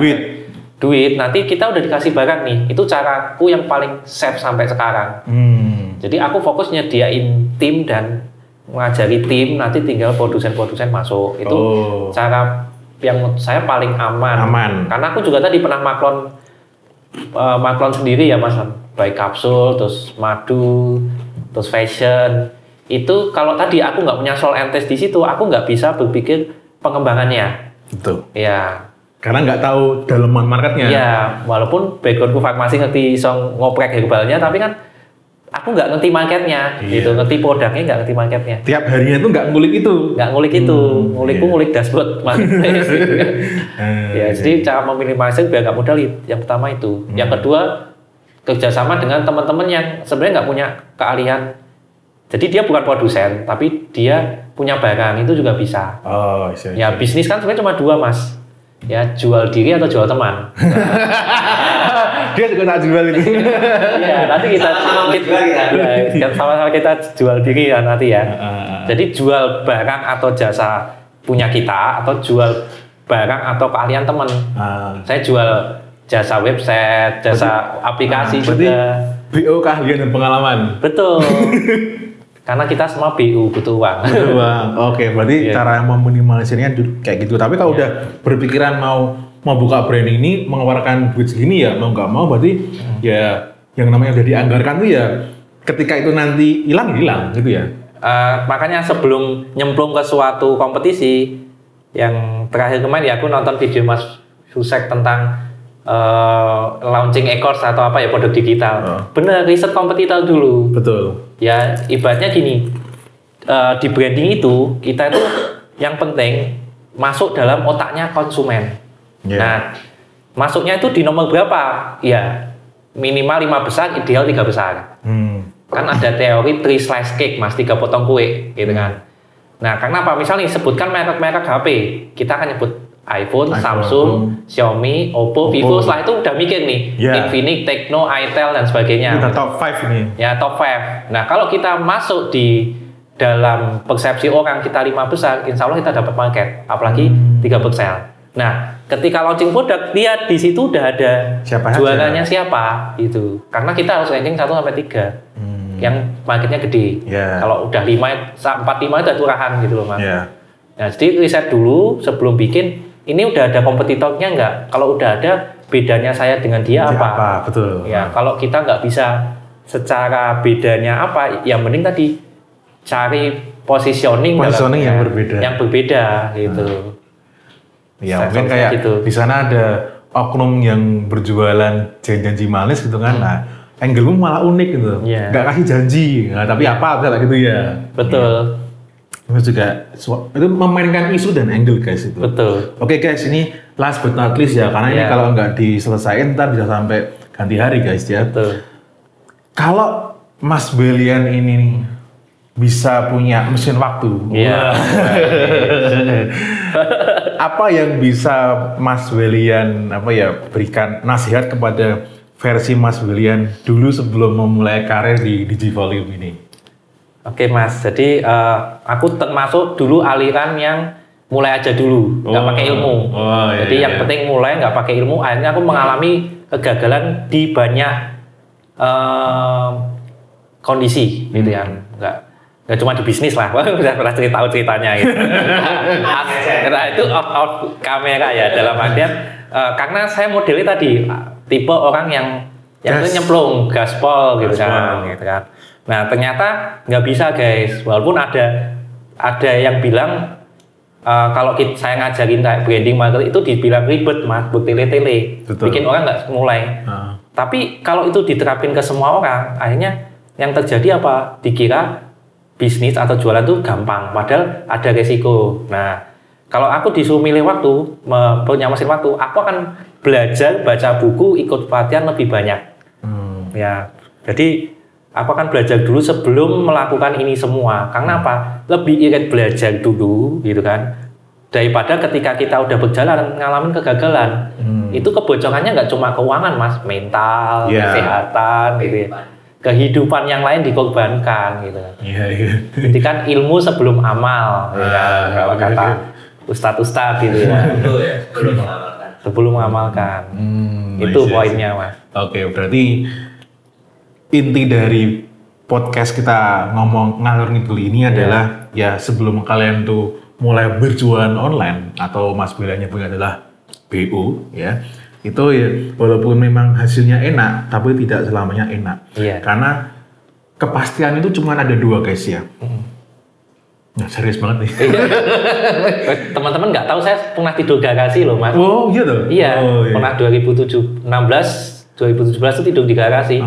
Duit. Nanti kita udah dikasih barang nih. Itu caraku yang paling safe sampai sekarang. Jadi aku fokus nyediain tim dan mengajari tim. Nanti tinggal produsen-produsen masuk. Itu cara yang menurut saya paling aman. Karena aku juga tadi pernah maklon sendiri ya Mas. Baik kapsul, terus madu, terus fashion. itu kalau tadi aku nggak punya soul and taste di situ, aku nggak bisa berpikir pengembangannya. Betul. Ya. Karena nggak tahu dalaman marketnya. Ya, walaupun backgroundku farmasi ngerti iso ngoprek herbalnya, tapi kan aku nggak ngerti marketnya, gitu, ngerti produknya nggak ngerti marketnya. Tiap harinya itu nggak ngulik itu. Nggak ngulik itu, ngulik dashboard marketplace. Gitu kan. Ya, jadi cara memilih market biar nggak modal yang pertama itu. Yang kedua, kerjasama dengan teman-teman yang sebenarnya nggak punya keahlian. Jadi dia bukan produsen, tapi dia punya barang, itu juga bisa. Oh, iya. Ya, bisnis kan sebenarnya cuma dua, Mas. Ya, jual diri atau jual teman. Dia juga tak jual itu. Iya, nanti kita sama-sama kita jual diri ya nanti ya. Jadi jual barang atau jasa punya kita atau jual barang atau keahlian teman. Saya jual jasa website, jasa aplikasi juga. BO keahlian dan pengalaman. Betul. Karena kita semua BU butuh uang. Butuh uang. Oke, berarti cara meminimalisirnya kayak gitu. Tapi kalau udah berpikiran mau buka branding ini, mengeluarkan duit segini ya, mau nggak mau berarti ya yang namanya udah dianggarkan tuh ya ketika itu nanti hilang gitu ya. Makanya sebelum nyemplung ke suatu kompetisi, yang terakhir kemarin ya aku nonton video Mas Susek tentang launching e-course atau apa ya, produk digital. Bener, riset kompetitor dulu. Betul. Ya ibaratnya gini, di branding itu kita itu yang penting masuk dalam otaknya konsumen. Nah, masuknya itu di nomor berapa? Ya minimal 5 besar, ideal 3 besar. Kan ada teori 3 slice cake, Mas, 3 potong kue, gitu kan. Nah, karena apa? Misalnya sebutkan merek-merek HP, kita akan nyebut iPhone, Samsung, Xiaomi, Oppo, Vivo. Setelah itu udah mikir nih, Infinix, Tecno, Itel dan sebagainya. Udah top 5 ini. Ya, top 5. Nah, kalau kita masuk di dalam persepsi orang kita 5 besar, insya Allah kita dapat market, apalagi 3 besar. Nah, ketika launching produk, lihat di situ udah ada jualannya siapa, itu. Karena kita harus ranking 1 sampai 3. Yang marketnya gede. Kalau udah 4, 5 itu udah turahan gitu loh, Mas. Nah, jadi riset dulu sebelum bikin. Ini udah ada kompetitornya nggak? Kalau udah ada, bedanya saya dengan dia apa? Betul. Ya, kalau kita nggak bisa secara bedanya apa, yang penting tadi cari positioning yang berbeda. Yang berbeda gitu. Ya, mungkin kayak gitu. Di sana ada oknum yang berjualan janji manis gitu kan. Nah, angle-mu malah unik gitu. Nggak kasih janji, nah, tapi apa kayak gitu ya. Betul. Itu juga itu memainkan isu dan angle guys itu. Betul. Oke guys, ini last but not least ya, karena ini kalau nggak diselesain ntar bisa sampai ganti hari guys ya. Betul. Kalau Mas Belian ini bisa punya mesin waktu, apa yang bisa Mas Belian berikan nasihat kepada versi Mas Belian dulu sebelum memulai karir di DigiVolume ini? Oke Mas, jadi aku termasuk dulu aliran yang mulai aja dulu, nggak pakai ilmu. Jadi yang penting mulai nggak pakai ilmu. Akhirnya aku mengalami kegagalan di banyak kondisi, gitu ya. Nggak cuma di bisnis lah, udah pernah ceritanya gitu. Nah, itu out kamera ya, dalam artian karena saya modelnya tadi tipe orang yang itu nyemplung gaspol gitu kan. Nah, ternyata nggak bisa guys, walaupun ada yang bilang kalau saya ngajarin kayak branding marketing itu dibilang ribet Mas, bertele-tele, bikin orang nggak mulai. Tapi kalau itu diterapin ke semua orang, akhirnya yang terjadi apa? Dikira bisnis atau jualan itu gampang, padahal ada resiko. Nah, kalau aku disuruh milih waktu, punya mesin waktu, aku akan belajar, baca buku, ikut pelatihan lebih banyak. Ya, jadi aku akan belajar dulu sebelum melakukan ini semua. Karena apa? Lebih irit belajar dulu, gitu kan, daripada ketika kita udah berjalan ngalamin kegagalan. Itu kebocorannya nggak cuma keuangan Mas, mental, kesehatan, gitu ya. Kehidupan yang lain dikorbankan, gitu kan. Jadi kan ilmu sebelum amal, kalau kata ustadz gitu ya. Sebelum mengamalkan. Itu poinnya Mas. Oke, berarti inti dari podcast kita ngomong ngalur ngidul ini adalah ya sebelum kalian tuh mulai berjualan online atau Mas Belian punya adalah BU ya, itu ya walaupun memang hasilnya enak tapi tidak selamanya enak. Karena kepastian itu cuma ada 2 guys ya. Nah, serius banget nih. Teman-teman nggak tahu saya pernah tidur garasi loh Mas. Oh iya tuh? Iya, oh, iya. Pernah 2017 itu tidur di garasi.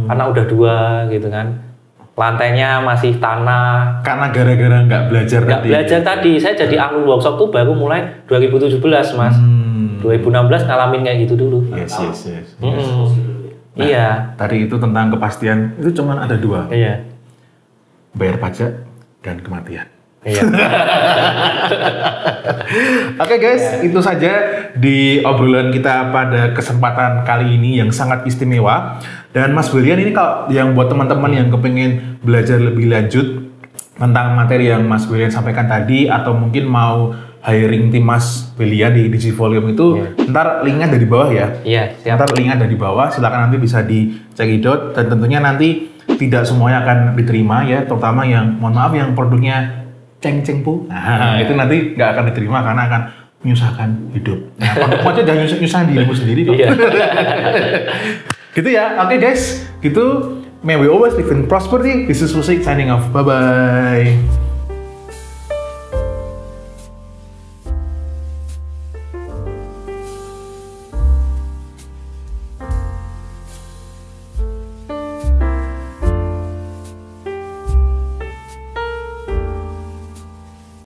Karena udah 2 gitu kan. Lantainya masih tanah. Karena gara-gara nggak belajar tadi. Nggak belajar tadi, saya jadi ahli workshop tuh baru mulai 2017 Mas. 2016 ngalamin kayak gitu dulu. Yes. Iya. Tadi itu tentang kepastian, itu cuma ada 2. Iya. Bayar pajak dan kematian. Iya. Oke guys, itu saja di obrolan kita pada kesempatan kali ini yang sangat istimewa. Dan Mas William ini kalau yang buat teman-teman yang kepengen belajar lebih lanjut tentang materi yang Mas William sampaikan tadi, atau mungkin mau hiring tim Mas William di Digivolume itu, ntar linknya ada di bawah ya. Iya, siap. Ntar linknya ada di bawah, silakan nanti bisa dicekidot, dan tentunya nanti tidak semuanya akan diterima ya, terutama yang mohon maaf yang produknya ceng-ceng pu. Nah, itu nanti nggak akan diterima karena akan menyusahkan hidup. Nah, produkmu aja jangan nyusahin dirimu sendiri kok. Gitu ya. Oke guys, gitu. May we always live in prosperity. This is Musik signing off. Bye bye.